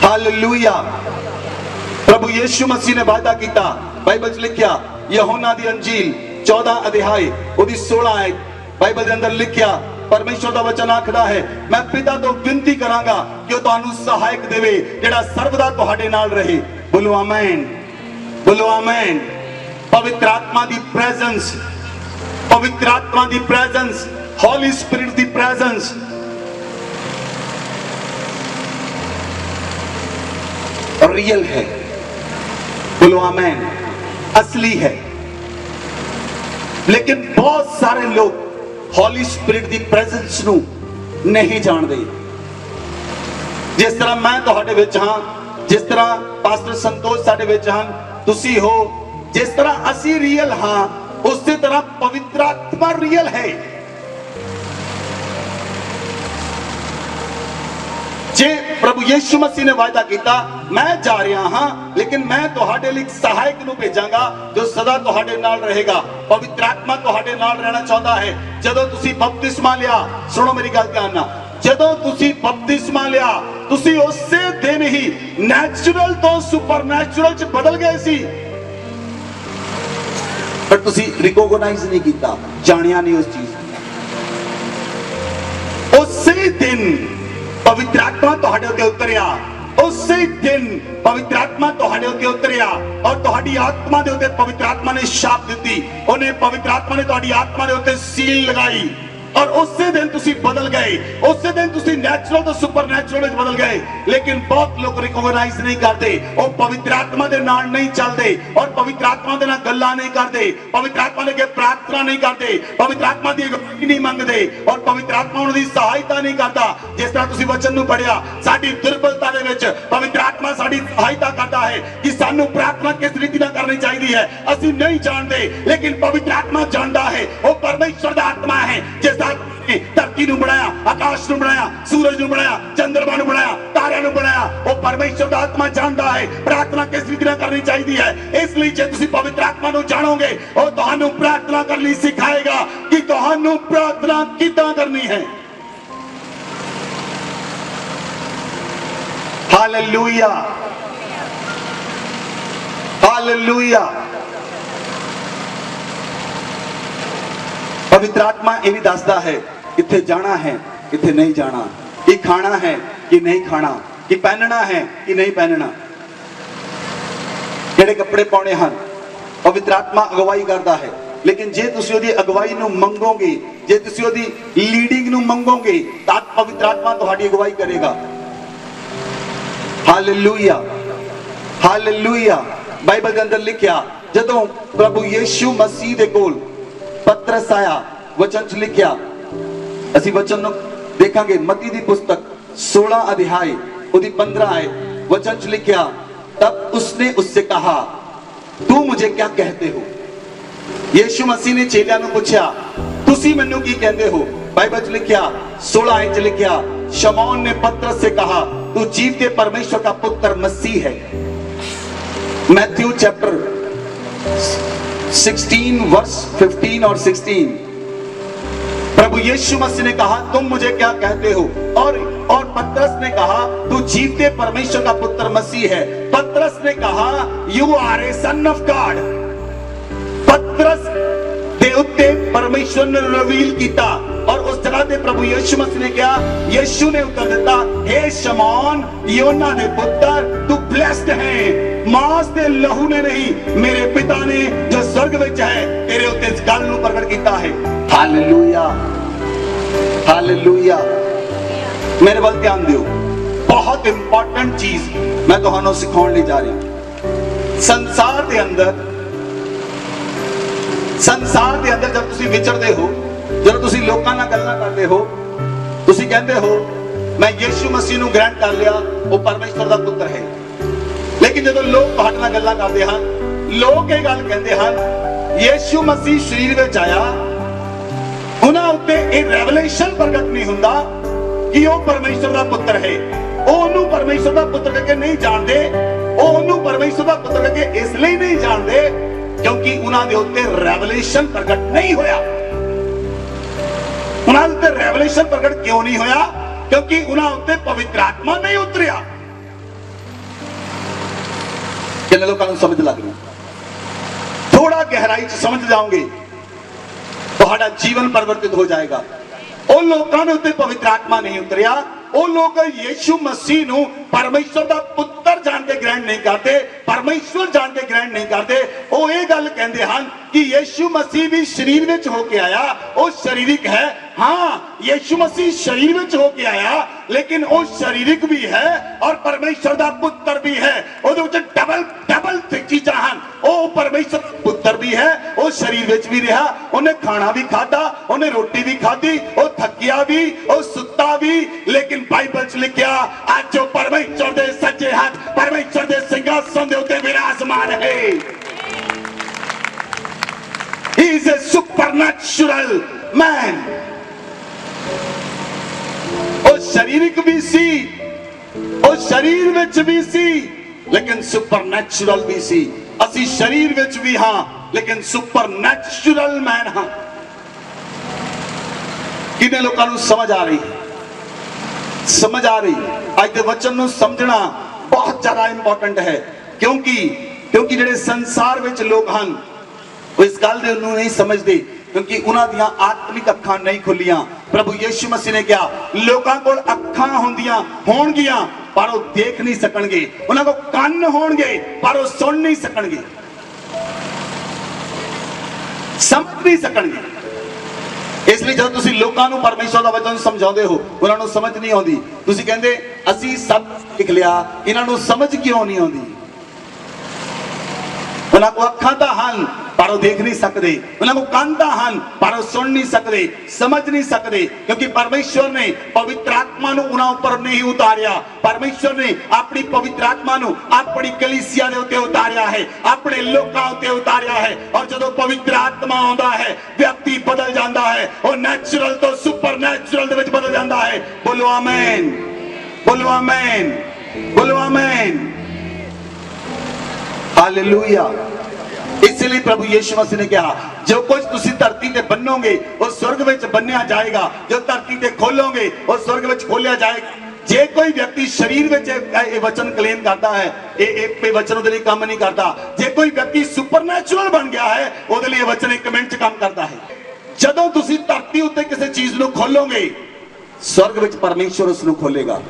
[SPEAKER 1] हालेलुया। प्रभु यीशु मसीह ने वादा किया, बाइबल च लिखिया यूहन्ना दी अंजील 14 अध्याय ओदी 16 आयत बाइबल के अंदर लिखिया परमेश्वर का वचन आखदा है, मैं पिता तो विनती करांगा कि तुहानू सहायक देवे जेड़ा सर्वदा तुहाडे नाल रहे। बोलो आमीन, बोलो आमीन। पवित्र आत्मा दी प्रेजेंस, पवित्र आत्मा दी प्रेजेंस, हॉली स्पिरिट दी प्रेजेंस रियल है। बोलो आमीन, असली है। लेकिन बहुत सारे लोग हॉली स्पिरिट दी प्रेजेंस नू नहीं जानते। जिस तरह मैं तुहाडे विच हां, जिस तरह पास्टर संतोष साडे विच हां, तुसी हो, जिस तरह असी रियल हां, उसी तरह पवित्र आत्मा रियल है। जे प्रभु यीशु मसीह ने वायदा किया, मैं जा रहा हां लेकिन मैं तुहाडे लिए सहायक नू भेजांगा जो सदा तुहाडे नाल रहेगा। पवित्र आत्मा तुहाडे नाल रहना चाहता है। जदों तुसी बपतिस्मा लिया, सुनो मेरी गल ध्यान नाल, जदों तुसी बपतिस्मा लिया तुसी उसे दिन ही नैचुरल तो सुपरनैचुरल च बदल गए सी, पर तुसी रिकॉग्नाइज नहीं किया, जानिया नहीं उस चीज। उसी दिन पवित्र आत्मा तुहाडे उत्ते उतरिया, उसी दिन पवित्र आत्मा तुहाडे उत्ते उतरिया और तुहाडी आत्मा दे उत्ते पवित्र आत्मा ने शाप दी। उन्हें पवित्र आत्मा ने तुहाडी आत्मा दे उत्ते सील लगाई और उसी दिन तुसी बदल गए। उसी दिन तुसी नैचुरल तो सुपरनैचुरल में बदल गए। लेकिन बहुत लोग रिकॉग्नाइज नहीं करते, वो पवित्र आत्मा दे नाल नहीं चलते और पवित्र आत्मा दे नाल गल्लां नहीं करते, पवित्र आत्मा ने के प्रार्थना नहीं करते, पवित्र आत्मा दी अगुवाई नहीं मंगते और पवित्र आत्मा उन्हां दी सहायता नहीं करता। जिस तरह तुसी वचन नूं पढ़िया, साडी दुर्बलता दे विच पवित्र आत्मा साडी सहायता करता है कि सानू प्रार्थना किस रीति नाल करनी चाहिए है। असी नहीं जानते, लेकिन पवित्र आत्मा जानता है। वो परमेश्वर दा आत्मा है जिस धरती नूं बनाया, आकाश नूं बनाया, सूरज नूं बनाया, चंद्रमा नूं बनाया, तारियां नूं बनाया। वो परमेश्वर दा आत्मा जानता है प्रार्थना किस रीति नाल करनी चाहिए है। इसलिए जे तुसीं पवित्र आत्मा नूं जानोगे, वो तुहानूं प्रार्थना करनी सिखाएगा कि तुहानूं प्रार्थना किदां करनी है। Hallelujah, hallelujah. पवित्र आत्मा ये भी दसदा है किथे जाना है, किथे नहीं जाना, कि खाना है कि नहीं खाना, कि पहनना है कि नहीं पहनना, किहड़े कपड़े पाने हैं। पवित्र आत्मा अगवाई करता है। लेकिन जे तुसीं ओहदी अगवाई नूं मंगोगे, जे तुसीं ओहदी लीडिंग नूं मंगोगे, तां पवित्र आत्मा तुहाडी अगवाई करेगा। Hallelujah, hallelujah. बाइबल के अंदर लिखिया जदों प्रभु यीशु मसीह दे कोल पत्रस आया, वचन च लिखिया, असी वचन नूं देखांगे। मत्ती दी पुस्तक 16 अध्याय ओदी 15 आए वचन च लिखिया, तब उसने उससे कहा, तू मुझे क्या कहते हो। यीशु मसीह ने चेलियां नूं पूछया, तुसी मैनू की कहते हो। बाइबल च लिखिया 16 आयत च लिखिया, शमौन ने पतरस से कहा, तू जीवते परमेश्वर का पुत्र मसीह है। मैथ्यू चैप्टर 16 वर्स 15 और 16, प्रभु यीशु मसीह ने कहा तुम मुझे क्या कहते हो, और पतरस ने कहा तू जीवते परमेश्वर का पुत्र मसीह है। पतरस ने कहा you are a son of God. Patras दे उत्ते परमेश्वर ने रिवील किया, और उस जगह ते प्रभु यीशु मसीह ने क्या, यीशु ने उत्तर दिता, हे शमौन योना दे पुत्र तू ब्लेस्ड है, मांस ते लहू ने नहीं मेरे पिता ने जो स्वर्ग विच है तेरे उत्ते इस गल नूं प्रगट कीता है। Hallelujah, hallelujah. मेरे वाल ध्यान दियो, बहुत इंपॉर्टेंट चीज मैं तुहानू सिखाउण लई जा रही हूं। संसार दे अंदर जब तुसी विचरदे हो, जब तुसी लोकां नाल गल्लां करदे हो, तुसी कहंदे हो मैं यीशु मसीह नूं ग्रहण कर लिया, वो परमेश्वर दा पुत्र है। लेकिन जदों लोग तुहाडे नाल गल्लां करदे हन, लोग ये गल कहंदे हन यीशु मसीह शरीर विच आया, उन्हां उत्ते ये रेवलेशन प्रगट नहीं हुंदा कि वो परमेश्वर दा पुत्र है। ओनू परमेश्वर दा पुत्र करके नहीं जानते, ओनू परमेश्वर दा पुत्र करके इसलिए नहीं जानते क्योंकि उन्हां दे उत्ते रेवलेशन प्रगट नहीं होया। उन्हां उत्ते रेवलेशन प्रगट क्यों नहीं होया? क्योंकि उन्हां उत्ते पवित्र आत्मा नहीं उतरिया। कितने लोगों को समझ लग रही? थोड़ा गहराई से समझ जाओगे तो जीवन परिवर्तित हो जाएगा। उन लोगों ने उत्ते पवित्र आत्मा नहीं उतरिया, वो लोग यीशु मसीह नूं परमेश्वर दा पुत्र जान के ग्रहण नहीं करते, परमेश्वर जान के ग्रहण नहीं करते। वो ये गल कहते हैं कि यीशु मसीह भी शरीर विच होके आया, वो शारीरिक है। हाँ, यीशु मसीह शरीर विच होके आया, लेकिन वो शारीरिक भी है और परमेश्वर दा पुत्र भी है। वो डबल चीज़ां हैं। वो परमेश्वर पुत्र भी है, वो शरीर विच भी रहा, उन्हें खाना भी खादा, उन्हें रोटी भी खादी, वो थकिया भी, वो सुता भी। लेकिन बाइबल च लिखिया आज जो परमेश्वर दे सज्जे हाथ, परमेश्वर दे सिंहासन दे उत्ते विराजमान है। He is a supernatural man. वो शारीरिक भी सी, वो शरीर विच भी सी, लेकिन सुपरनैचुरल भी सी। असी शरीर विच भी हाँ, लेकिन सुपरनैचुरल मैन हाँ। किन्ने लोगों को समझ आ रही? समझ आ रही? आज के वचन को समझना बहुत ज्यादा इंपॉर्टेंट है, क्योंकि जिहड़े संसार विच लोग हैं वो इस गल दे नहीं समझते, क्योंकि उन्हां दियां आत्मिक अखां नहीं खुलियां। प्रभु यीशु मसीह ने कहा लोकां कोल अखां होंदियां होणगियां पर वो देख नहीं सकणगे, उन्हां कोल कान होणगे पर वो सुन नहीं सकणगे, समझ नहीं सकणगे। इसलिए जब तुसी लोकां नूं परमेश्वर दा वचन समझाउंदे हो, उन्हां नूं समझ नहीं आउंदी। तुसी कहंदे असीं सब लिख लिया, इन्हां नूं समझ क्यों नहीं आउंदी? उन्हां को अखां तां हन पर वो देख नहीं सकते, उन्हां को कान तां हन पर वो सुन नहीं सकते, समझ नहीं सकते, क्योंकि परमेश्वर ने पवित्र आत्मा नूं उन्हां उपर नहीं उतारिया। परमेश्वर ने अपनी पवित्र आत्मा नूं अपनी कलीसिया दे उत्ते उतारिया है, अपने लोकां उत्ते उतारिया है। और जदों पवित्र आत्मा आउंदा है, व्यक्ति बदल जाता है, वो नैचुरल तो सुपर नैचुरल दे विच बदल जाता है। बोलो आमीन, बोलो आमीन, बोलो आमीन, हालेलुया। इसलिए प्रभु यीशु मसीह ने कहा जो कुछ तुसी धरती ते बन्नोगे वो स्वर्ग विच बन्निया जाएगा, जो धरती ते खोलोगे वो स्वर्ग विच खोलिया जाएगा। जे कोई व्यक्ति शरीर विच ये वचन क्लेम करता है, ये वचन उहदे लई काम नहीं करता। जे कोई व्यक्ति सुपरनैचुरल बन गया है, उहदे लई वचन एक मिनट च काम करता है। जदों तुसी धरती उत्ते किसी चीज नूं खोलोगे, स्वर्ग विच परमेश्वर उस नूं खोलेगा।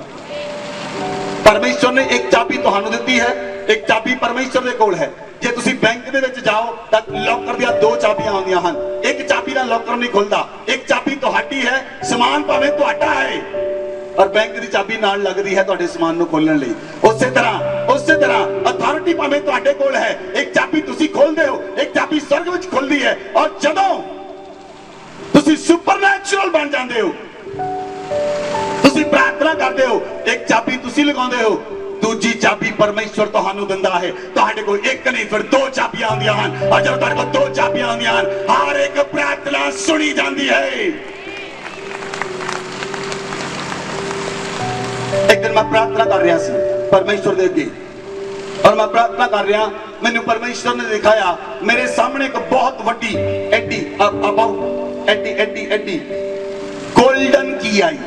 [SPEAKER 1] परमेश्वर ने एक चाबी तुहानू दित्ती है, एक चाबी परमेश्वर दे कोल है। जे तुसी बैंक दे विच जाओ तां लॉकर दियां दो चाबियां होंदियां हन, एक चाबी नाल लॉकर नहीं खुलदा। एक चाबी तुहाडी है, समान भावें तुहाडा है, और बैंक दी चाबी नाल लगदी है तुहाडे समान नूं खोलण लई। उसे तरह अथॉरिटी भावें तुहाडे कोल है, एक चाबी तुसी खोलदे हो, एक चाबी स्वर्ग विच खुलदी है। और जदों तुसी सुपरनैचुरल बन जांदे हो, तुसी प्रार्थना करते हो, एक चाबी तुसी लगाउंदे हो, दूजी चाबी परमेश्वर तुहानू दिंदा है। तुहाडे कोल एक नहीं फिर दो चाबियां आंदियां हन, और जब तुहाडे कोल दो चाबियां आंदियां हन, हर एक प्रार्थना सुनी जाती है। एक दिन मैं प्रार्थना कर रहा सी परमेश्वर दे अगे, और मैं प्रार्थना कर रहा, मैनू परमेश्वर ने दिखाया मेरे सामने एक बहुत वड्डी एडी अबाउट एडी एडी एडी गोल्डन की आई,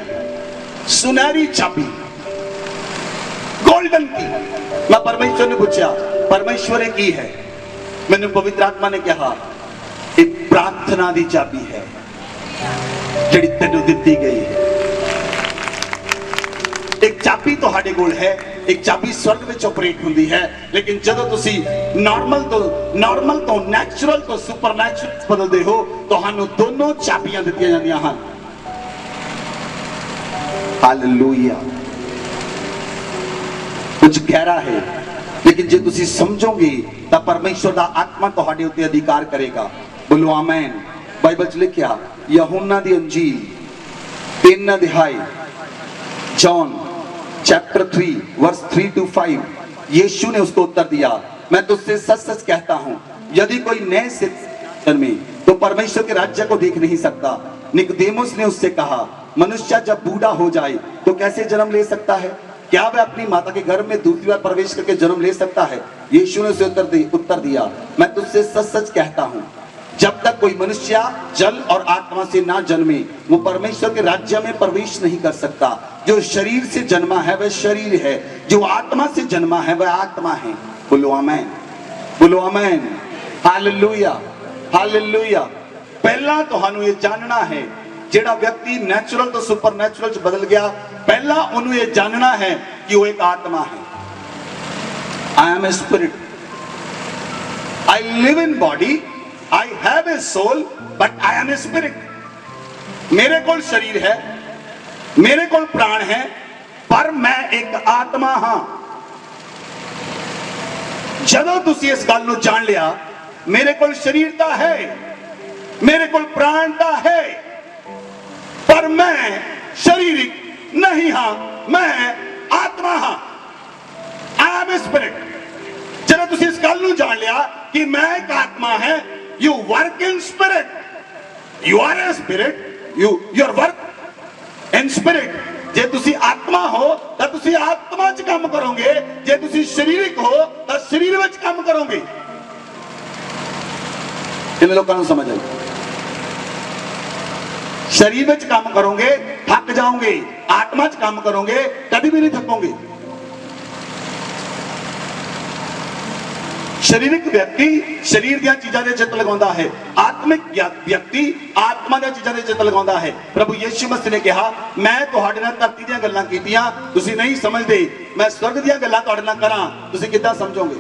[SPEAKER 1] सुनहरी चाबी, गोल्डन की। मैं परमेश्वर ने पूछा परमेश्वर की है? मैनू पवित्र आत्मा ने कहा एक प्रार्थना दी चाबी है जिहड़ी तैनू दित्ती गई है। एक चाबी तुहाडे कोल है, एक चाबी स्वर्ग विच ऑपरेट हुंदी है, लेकिन जदों तुसी नॉर्मल तो नैचुरल तो सुपरनैचुरल बदलदे हो, तुहानू दोनों चाबियां दित्तियां जांदियां हन। हालेलुया। कुछ गहरा है, लेकिन जे तुसी समझोगे तो परमेश्वर दा आत्मा तुहाडे उत्ते अधिकार करेगा। बोलो आमीन। बाइबल च लिखिया यूहन्ना दी अंजील 3 अध्याय जॉन चैप्टर 3 वर्स 3 to 5, यीशु ने उसको उत्तर दिया, मैं तुझसे सच सच कहता हूं यदि कोई नए से जन्मे तो परमेश्वर के राज्य को देख नहीं सकता। निकोदेमुस ने उससे कहा, मनुष्य जब बूढ़ा हो जाए तो कैसे जन्म ले सकता है? क्या वह अपनी माता के घर में दूसरी बार प्रवेश करके जन्म ले सकता है? यीशु ने उसे उत्तर दिया, मैं तुझसे सच सच कहता हूं जब तक कोई मनुष्य जल और आत्मा से ना जन्मे वो परमेश्वर के राज्य में प्रवेश नहीं कर सकता। जो शरीर से जन्मा है वह शरीर है, जो आत्मा से जन्मा है वह आत्मा है। बोलो आमीन, बोलो आमीन। Hallelujah, hallelujah. पहला तुहानू ये जानना है, जेड़ा व्यक्ति नेचुरल तो सुपरनैचुरल च बदल गया, पहला उन्हें ये जानना है कि वो एक आत्मा है। I am a spirit, I live in body, I have a soul, but I am a spirit. मेरे कोल शरीर है, मेरे कोल प्राण है, पर मैं एक आत्मा हां। जदों तुसी इस गल नूं जान लिया, मेरे कोल शरीर ता है, मेरे कोल प्राण ता है, पर मैं शरीरिक नहीं हां, मैं आत्मा हां। I am a spirit. जदों तुसी इस गल नूं जान लिया कि मैं एक आत्मा है, you work in spirit, you are a spirit, your work in spirit। जे तुसी आत्मा हो तो तुसी आत्मा च काम करोगे, जे तुसी शरीरिक हो तो शरीर विच काम करोगे। इन लोगों को समझ आई? शरीर विच काम करोगे थक जाओगे, आत्मा च काम करोगे कभी भी नहीं थकोगे। शरीरिक व्यक्ति शरीर दी चीज़ों से चित्त लगाता है, आत्मिक व्यक्ति आत्मा दी चीज़ों से चित्त लगाता है। प्रभु यीशु मसीह ने कहा, मैं तुहाडे नाल धरती दी गल्लां कीतियां तुसी नहीं समझदे, मैं स्वर्ग दी गल्लां तुहाडे नाल करां तुसी किद्दां समझोगे?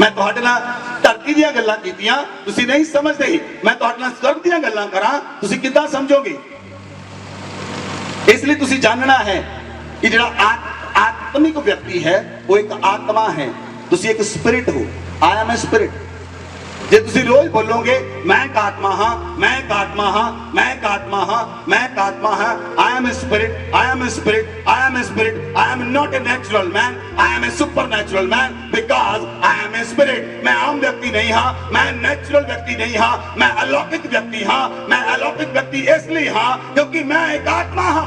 [SPEAKER 1] मैं तुहाडे नाल धरती दी गल्लां कीतियां तुसी नहीं समझदे, मैं तुहाडे नाल स्वर्ग दी गल्लां करां तुसी किद्दां समझोगे? इसलिए तुसी जानना है कि जिहड़ा आत्मिक व्यक्ति है वो एक आत्मा है, तुसी एक स्पिरिट हो। आई एम ए स्पिरिट। जे तुसी रोज बोलोगे मैं एक आत्मा हां, मैं एक आत्मा हां, मैं एक आत्मा हां, मैं एक आत्मा हां, I am a spirit, I am a spirit, I am a spirit, I am not a natural man, I am a supernatural man because I am a spirit. मैं आम व्यक्ति नहीं हां, मैं नेचुरल व्यक्ति नहीं हां, मैं अलौकिक व्यक्ति हां। मैं अलौकिक व्यक्ति इसलिए हां क्योंकि मैं एक आत्मा हां।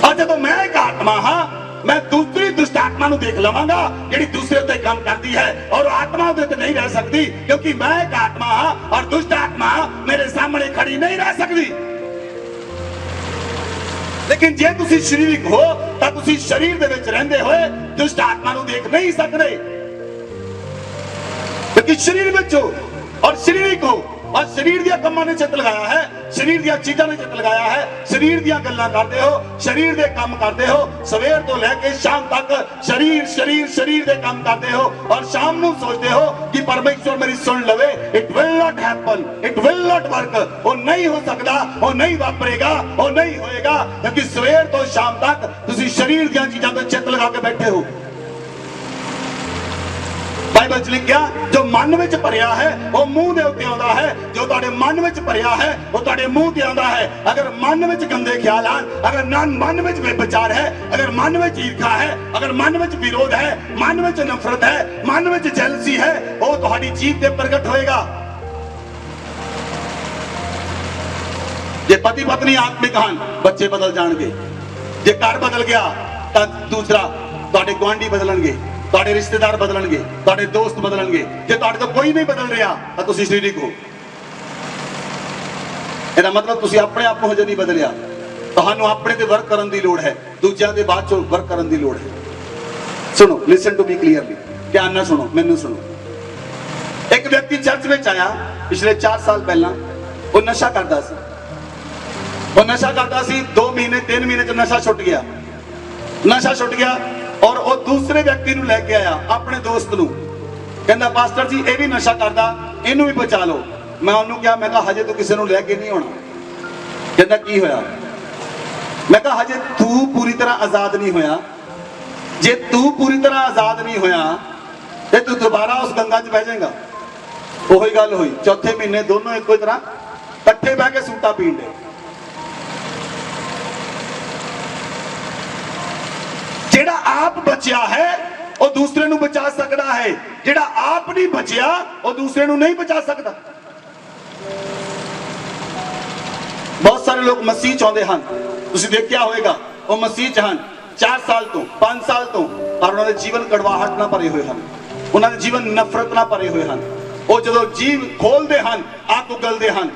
[SPEAKER 1] और जब मैं एक आत्मा हां, मैं दूसरी दुष्ट आत्मा को देख लवांगा जिहड़ी दूसरे उत्ते काम करती है, और आत्मा उहदे ते नहीं रह सकती क्योंकि मैं एक आत्मा हां और दुष्ट आत्मा मेरे सामने खड़ी नहीं रह सकती। लेकिन जे तुसी शरीरिक हो तां तुसी शरीर दे विच रहिंदे होए दुष्ट आत्मा को देख नहीं सकदे, क्योंकि शरीर विच हो और शरीरिक हो, और शरीर दिया कमां ने चित्त लगाया है, शरीर दिया चीज़ों ने चित्त लगाया है, शरीर दिया गल्लां करते हो, शरीर दे काम करते हो, सवेर तो लेके शाम तक शरीर शरीर शरीर दे काम करते हो, और शाम नूं सोचते हो कि परमेश्वर मेरी सुन लवे। It will not happen, it will not work. वो नहीं हो सकता, वो नहीं वापरेगा, वो नहीं होएगा, क्योंकि सवेर तो शाम तक तुसी शरीर दिया चीज़ों ते चित्त लगा के बैठे हो। बाइबल च लिखिया जो मन विच भरिया है वो मुंह दे उत्ते आउंदा है, जो तुहाडे मन विच भरिया है वो तुहाडे मुंह ते आउंदा है। अगर मन विच गंदे ख्याल आन, अगर मन विच बेविचार है, अगर मन विच ईर्ष्या है, अगर मन विच विरोध है, मन विच नफरत है, मन विच जेलसी है, वो तुहाडी जीभ ते प्रगट होएगा। जे पति पत्नी आत्मिक ਹਨ ਬੱਚੇ ਬਦਲ ਜਾਣਗੇ। ਜੇ ਘਰ ਬਦਲ ਗਿਆ ਤਾਂ ਦੂਸਰਾ ਤੁਹਾਡੇ ਗੁਆਂਢੀ ਬਦਲਣਗੇ, ਤੁਹਾਡੇ ਰਿਸ਼ਤੇਦਾਰ ਬਦਲਣਗੇ, ਤੁਹਾਡੇ ਦੋਸਤ ਬਦਲਣਗੇ। ਜੇ ਤੁਹਾਡੇ ਤੋਂ ਕੋਈ ਨਹੀਂ ਬਦਲ ਰਿਹਾ ਤਾਂ ਤੁਸੀਂ ਸਰੀਰਕ ਹੋ। ਇਹਦਾ ਮਤਲਬ ਤੁਸੀਂ ਆਪਣੇ ਆਪ ਨੂੰ ਹਜੇ ਨਹੀਂ ਬਦਲਿਆ। ਤੁਹਾਨੂੰ ਆਪਣੇ ਤੇ ਵਰਕ ਕਰਨ ਦੀ ਲੋੜ ਹੈ, ਦੂਜਿਆਂ ਦੇ ਬਾਅਦ ਚੋਂ ਵਰਕ ਕਰਨ ਦੀ ਲੋੜ ਹੈ। ਸੁਣੋ, ਲਿਸਨ ਟੂ ਮੀ ਕਲੀਅਰਲੀ, ਧਿਆਨ ਨਾਲ ਸੁਣੋ, ਮੈਨੂੰ ਸੁਣੋ। ਇੱਕ ਵਿਅਕਤੀ ਚਰਚ ਵਿੱਚ ਆਇਆ ਪਿਛਲੇ 4 ਸਾਲ ਪਹਿਲਾਂ। ਉਹ ਨਸ਼ਾ ਕਰਦਾ ਸੀ, ਉਹ ਨਸ਼ਾ ਕਰਦਾ ਸੀ। 2 ਮਹੀਨੇ 3 ਮਹੀਨੇ ਚ ਨਸ਼ਾ ਛੁੱਟ ਗਿਆ, ਨਸ਼ਾ ਛੁੱਟ ਗਿਆ। ਔਰ ਉਹ ਦੂਸਰੇ ਵਿਅਕਤੀ ਨੂੰ ਲੈ ਕੇ ਆਇਆ, ਆਪਣੇ ਦੋਸਤ ਨੂੰ। ਕਹਿੰਦਾ ਪਾਸਟਰ ਜੀ ਇਹ ਵੀ ਨਸ਼ਾ ਕਰਦਾ, ਇਹਨੂੰ ਵੀ ਬਚਾ ਲਓ। ਮੈਂ ਉਹਨੂੰ ਕਿਹਾ, ਮੈਂ ਕਿਹਾ ਹਜੇ ਤੂੰ ਕਿਸੇ ਨੂੰ ਲੈ ਕੇ ਨਹੀਂ ਆਉਣਾ। ਕਹਿੰਦਾ ਕੀ ਹੋਇਆ? ਮੈਂ ਕਿਹਾ ਹਜੇ ਤੂੰ ਪੂਰੀ ਤਰ੍ਹਾਂ ਆਜ਼ਾਦ ਨਹੀਂ ਹੋਇਆ। ਜੇ ਤੂੰ ਪੂਰੀ ਤਰ੍ਹਾਂ ਆਜ਼ਾਦ ਨਹੀਂ ਹੋਇਆ ਤੇ ਤੂੰ ਦੁਬਾਰਾ ਉਸ ਗੰਗਾ 'ਚ ਬਹਿ ਜਾਏਗਾ। ਉਹੀ ਗੱਲ ਹੋਈ। ਚੌਥੇ ਮਹੀਨੇ ਦੋਨੋਂ ਇੱਕੋ ਤਰ੍ਹਾਂ ਇਕੱਠੇ ਬਹਿ ਕੇ ਸੂਟਾ ਪੀਣ ਦੇ। ਜਿਹੜਾ ਆਪ ਬਚਿਆ ਹੈ ਉਹ ਦੂਸਰੇ ਨੂੰ ਬਚਾ ਸਕਦਾ ਹੈ, ਜਿਹੜਾ ਆਪ ਨਹੀਂ ਬਚਿਆ ਉਹ ਦੂਸਰੇ ਨੂੰ ਨਹੀਂ ਬਚਾ ਸਕਦਾ। ਬਹੁਤ ਸਾਰੇ ਲੋਕ ਮਸੀਹ ਚ ਆਉਂਦੇ ਹਨ, ਤੁਸੀਂ ਦੇਖਿਆ ਹੋਵੇਗਾ। ਉਹ ਮਸੀਹ ਚ ਹਨ 4 ਸਾਲ ਤੋਂ 5 ਸਾਲ ਤੋਂ, ਪਰ ਉਹਨਾਂ ਦੇ ਜੀਵਨ ਕੜਵਾਹਟ ਨਾਲ ਭਰੇ ਹੋਏ ਹਨ, ਉਹਨਾਂ ਦੇ ਜੀਵਨ ਨਫ਼ਰਤ ਨਾਲ ਭਰੇ ਹੋਏ ਹਨ। ਉਹ ਜਦੋਂ ਜੀਵ ਖੋਲਦੇ ਹਨ ਅੱਗ ਉਗਲਦੇ ਹਨ।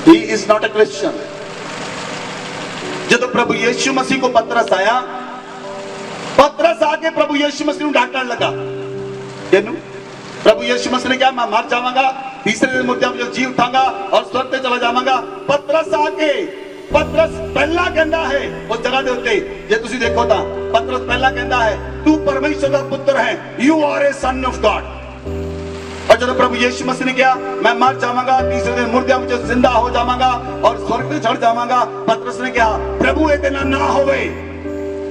[SPEAKER 1] He is not a Christian। ਜਦੋਂ ਪ੍ਰਭੂ ਯੀਸ਼ੂ ਮਸੀਹ ਕੋ ਪਤਰਸ ਆਇਆ, ਪਤਰਸ ਆके प्रभु यीशु मसीह ਨੂੰ ਡਾਂਟਣ ਲੱਗਾ। ਕਿਹਨੂੰ? प्रभु यीशु मसीह ने कहा मैं मर जाऊंगा, तीसरे दिन मुर्दों में जी उठाऊंगा और स्वर्ग पे चला जाऊंगा। पतरस आके, पतरस पहला कहता है उस जगह दे उत्ते, जे तुसी देखो ता पतरस पहला कहता है तू परमेश्वर दा पुत्र है, you are a son of God. और जब प्रभु यीशु मसीह ने कहा मैं मर जाऊंगा, तीसरे दिन मुर्दों में जिंदा हो जाऊंगा और स्वर्ग पे चढ़ जाऊंगा, पतरस ने कहा प्रभु ये तेना ना होवे,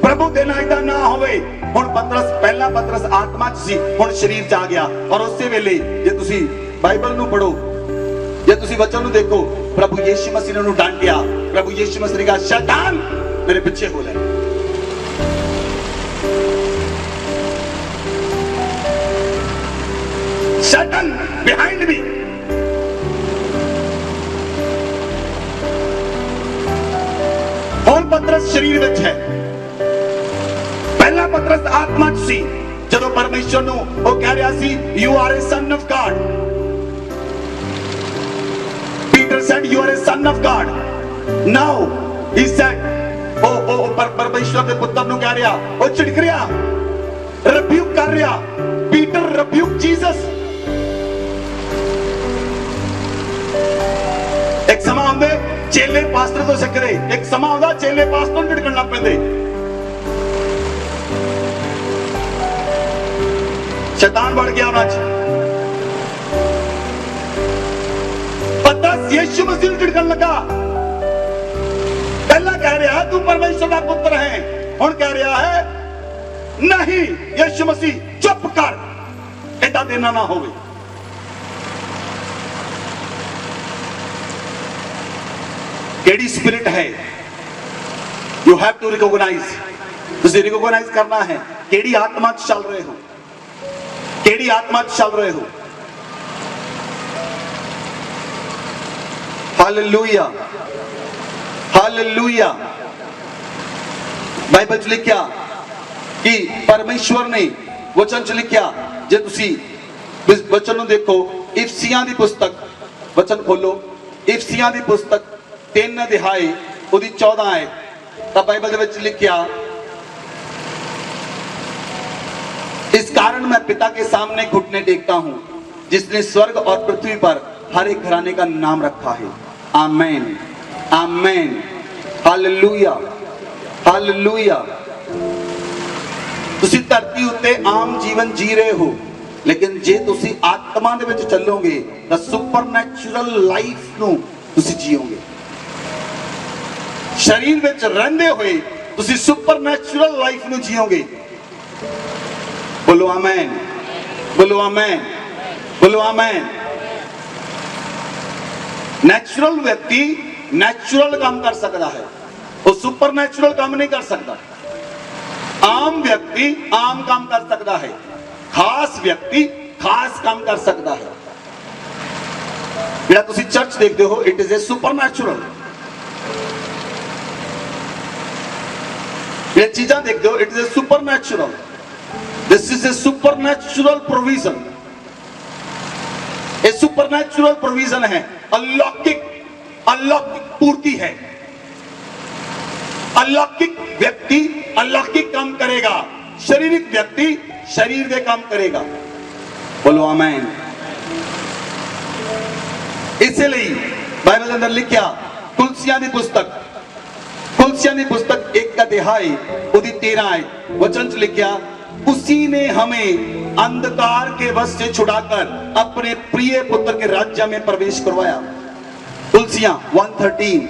[SPEAKER 1] प्रभु देना इदा ना होवे। हुण पतरस पहला पतरस आत्मा च सी, हुण शरीर च आ गया। और उसे वेले जे तुसी बाइबल नूं पढ़ो, जे तुसी वचन नूं देखो, प्रभु यीशु मसीह ने उन्हें डांटिया। प्रभु यीशु मसीह ने कहा शैतान मेरे पीछे हो ले। शैतान बिहाइंड मी। हुण पतरस शरीर विच है, पहला पतरस आत्मा च सी। ਜਦੋਂ ਪਰਮੇਸ਼ਰ ਨੂੰ ਉਹ ਕਹਿ ਰਿਹਾ ਸੀ you are a son of God, Peter said you are a son of God. Now he said ਉਹ ਪਰਮੇਸ਼ਰ ਦੇ ਪੁੱਤਰ ਨੂੰ ਕਹਿ ਰਿਹਾ, ਉਹ ਝਿੜਕ ਰਿਹਾ, ਰਿਬਿਊਕ ਕਰ ਰਿਹਾ। Peter rebuke Jesus. ਇੱਕ ਸਮਾਂ ਆਉਂਦੇ ਚੇਲੇ ਪਾਸਟਰ ਤੋਂ ਸਿੱਖਦੇ, ਇੱਕ ਸਮਾਂ ਆਉਂਦਾ ਚੇਲੇ ਪਾਸਟਰ ਨੂੰ ਝਿੜਕਣ ਲੱਗ ਪੈਂਦੇ। शैतान बढ़ गया उन्हां च। पतरस यीशु मसीह नूं झिड़कण लगा। पहला कह रहा तू परमेश्वर दा पुत्र है, हुण कह रहा है नहीं यीशु मसीह चुप कर, ऐसा देना ना होवे। केड़ी स्पिरिट है? यू हैव टू रिकॉग्नाइज, तुसीं रिकॉग्नाइज करना है केड़ी आत्मा च चल रहे हो, केड़ी आत्मा चल रहे हो। Hallelujah, hallelujah. बाइबल च लिखिया कि परमेश्वर ने वचन च लिखिया, जे तुसी वचन नूं देखो, इफसियां दी पुस्तक, वचन खोलो, इफसियां दी पुस्तक 3 अध्याय ओदी 14 है। तां बाइबल दे विच लिखिया इस कारण मैं पिता के सामने घुटने टेकता हूं जिसने स्वर्ग और पृथ्वी पर हर एक घराने का नाम रखा है। आमेन, आमेन, हालेलुया, हालेलुया। तुसी धरती उत्ते आम जीवन जी रहे हो, लेकिन जे तुसी आत्मा दे विच चलोगे तां सुपरनैचुरल लाइफ नूं तुसी जीओगे। शरीर विच रहंदे होए तुसी सुपरनैचुरल लाइफ नूं जीओगे। बोलो आमेन, बोलो आमेन, बोलो आमेन। नेचुरल व्यक्ति नेचुरल काम कर सकता है, वो सुपर नेचुरल काम नहीं कर सकता। आम व्यक्ति आम काम कर सकता है, खास व्यक्ति खास काम कर सकता है। ਜਿਹੜਾ ਤੁਸੀਂ ਚਰਚ ਦੇਖਦੇ ਹੋ, ਇਟ ਇਜ਼ ਅ ਸੁਪਰਨੈਚੁਰਲ। ਇਹ ਚੀਜ਼ਾਂ ਦੇਖਦੇ ਹੋ, it is a supernatural. This is a supernatural provision. ਇਹ सुपरनैचुरल प्रोविजन है, अलौकिक पूर्ति है। अलौकिक व्यक्ति अलौकिक काम करेगा, शारीरिक व्यक्ति शरीर दे काम करेगा। बोलो आमीन। इसलिए बाइबल के अंदर लिखा, कुलसियां की पुस्तक 1 अध्याय उसकी 13 वचन च लिखा, उसी ने हमें अंधकार के वश से छुड़ाकर अपने प्रिय पुत्र के राज्य में प्रवेश करवाया। कुलसियां 1:13,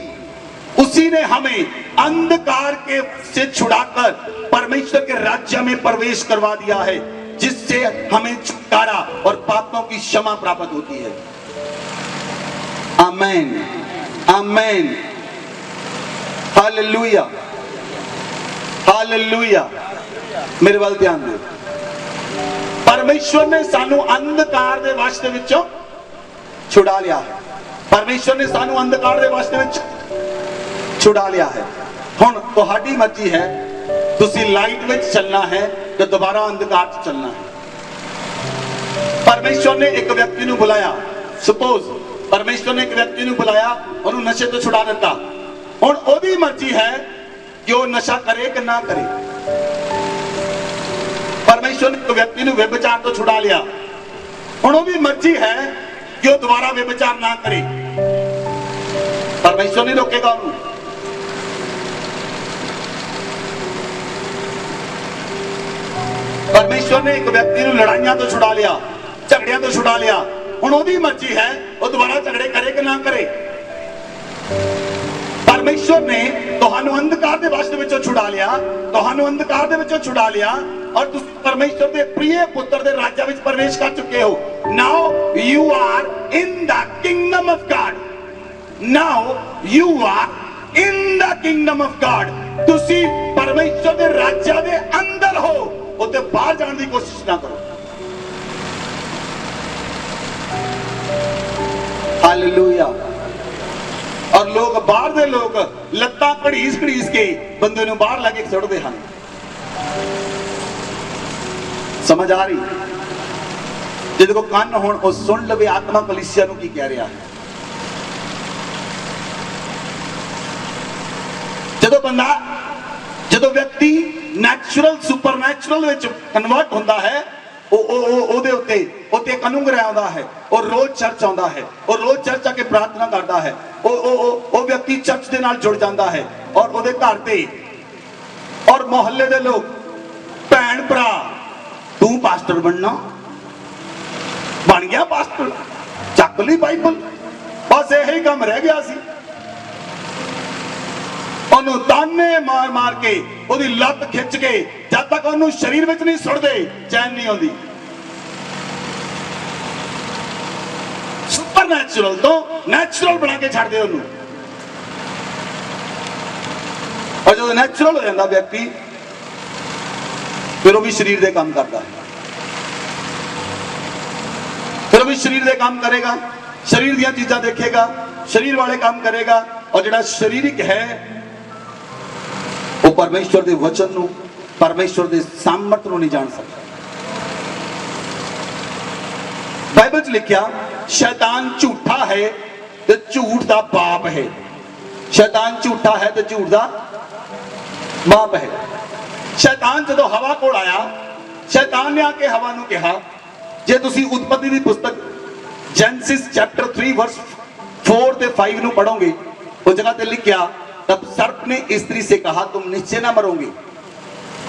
[SPEAKER 1] उसी ने हमें अंधकार के से छुड़ाकर परमेश्वर के राज्य में प्रवेश करवा दिया है, जिससे हमें छुटकारा और पापों की क्षमा प्राप्त होती है। आमीन, आमीन, हालेलुया, हालेलुया। मेरे वाल ध्यान दो, परमेश्वर ने सानू अंधकार दे वश दे विचों छुड़ा लिया है। परमेश्वर ने सानू अंधकार दे वश दे विच छुड़ा लिया है। हुण तुहाडी मर्जी है, तुसी लाइट में चलना है तो दोबारा अंधकार च चलना है। परमेश्वर ने एक व्यक्ति को बुलाया, सपोज परमेश्वर ने एक व्यक्ति को बुलाया, उन्होंने नशे तो छुड़ा दिता। हुण ओदी मर्जी है कि वो नशा करे कि ना करे। परमेश्वर ने एक व्यक्ति को व्यभिचार तो छुड़ा लिया, हुण ओदी मर्जी है कि वो दोबारा व्यभिचार ना करे। परमेश्वर नहीं रोकेगा उन्हें। परमेश्वर ने एक व्यक्ति को लड़ाइयां तो छुड़ा लिया, झगड़ियां तो छुड़ा लिया, हुण ओदी मर्जी है वो दोबारा झगड़े करे कि ना करे। परमेश्वर ने तुहानू अंधकार दे वश विचों छुड़ा लिया, तुहानू अंधकार दे विचों छुड़ा लिया और तुम परमेश्वर दे प्रिय पुत्र दे राज्य विच प्रवेश कर चुके हो। Now you are in the kingdom of God. Now you are in the kingdom of God. तुसी परमेश्वर दे राज्य दे अंदर हो, उते बाहर जाने की कोशिश ना करो। हालेलुया। और लोग बाहर दे लोग लत्तां घड़ीस के बंदे नूं बाहर लाके सुटदे हन। समझ आ रही? जिहदे कोल कान होण ओ सुन लवे आत्मा कलीसिया नूं की कह रहा है। जदों व्यक्ति नैचुरल सुपरनैचुरल विच कन्वर्ट होंदा है, ओदे उत्ते एक अनुग्रह आउंदा है, और रोज चर्च आउंदा है, और रोज चर्च आके प्रार्थना करता है। ओ व्यक्ति चर्च दे नाल जुड़ जाता है, और ओदे घर ते और मोहल्ले दे लोग, भैन भरा, तू पास्टर बनना, बन गया पास्टर, चक ली बाइबल, बस यही काम रह गया सी। ਉਹਨੂੰ ਤਾਨੇ ਮਾਰ ਮਾਰ ਕੇ ਉਹਦੀ ਲੱਤ ਖਿੱਚ ਕੇ ਜਦ ਤੱਕ ਉਹਨੂੰ ਸਰੀਰ ਵਿੱਚ ਨਹੀਂ ਸੁੱਟਦੇ ਚੈਨ ਨਹੀਂ ਆਉਂਦੀ। ਸੁਪਰਨੈਚੁਰਲ ਤੋਂ ਨੈਚੁਰਲ ਬਣਾ ਕੇ ਛੱਡਦੇ ਉਹਨੂੰ। ਔਰ ਜਦੋਂ ਨੈਚੁਰਲ ਹੋ ਜਾਂਦਾ ਵਿਅਕਤੀ ਫਿਰ ਉਹ ਵੀ ਸਰੀਰ ਦੇ ਕੰਮ ਕਰਦਾ ਹੈ। ਫਿਰ ਉਹ ਵੀ ਸਰੀਰ ਦੇ ਕੰਮ ਕਰੇਗਾ, ਸਰੀਰ ਦੀਆਂ ਚੀਜ਼ਾਂ ਦੇਖੇਗਾ, ਸਰੀਰ ਵਾਲੇ ਕੰਮ ਕਰੇਗਾ। और ਜਿਹੜਾ ਸਰੀਰਿਕ है वो परमेश्वर के वचन नूं, परमेश्वर के सामर्थ नूं नहीं जान सकता। बाइबल च लिखा, शैतान झूठा है तो झूठ दा बाप है। शैतान झूठा है तो झूठ दा बाप है। शैतान जदों हवा कोल आया, शैतान ने आके हवा नूं कहा, जे तुसीं उत्पत्ति दी पुस्तक जेनेसिस चैप्टर 3 वर्स 4 ते 5 नूं पढ़ोगे, उस जगह ते लिखा, तब सर्प ने स्त्री से कहा, तुम निश्चय ना मरोगे,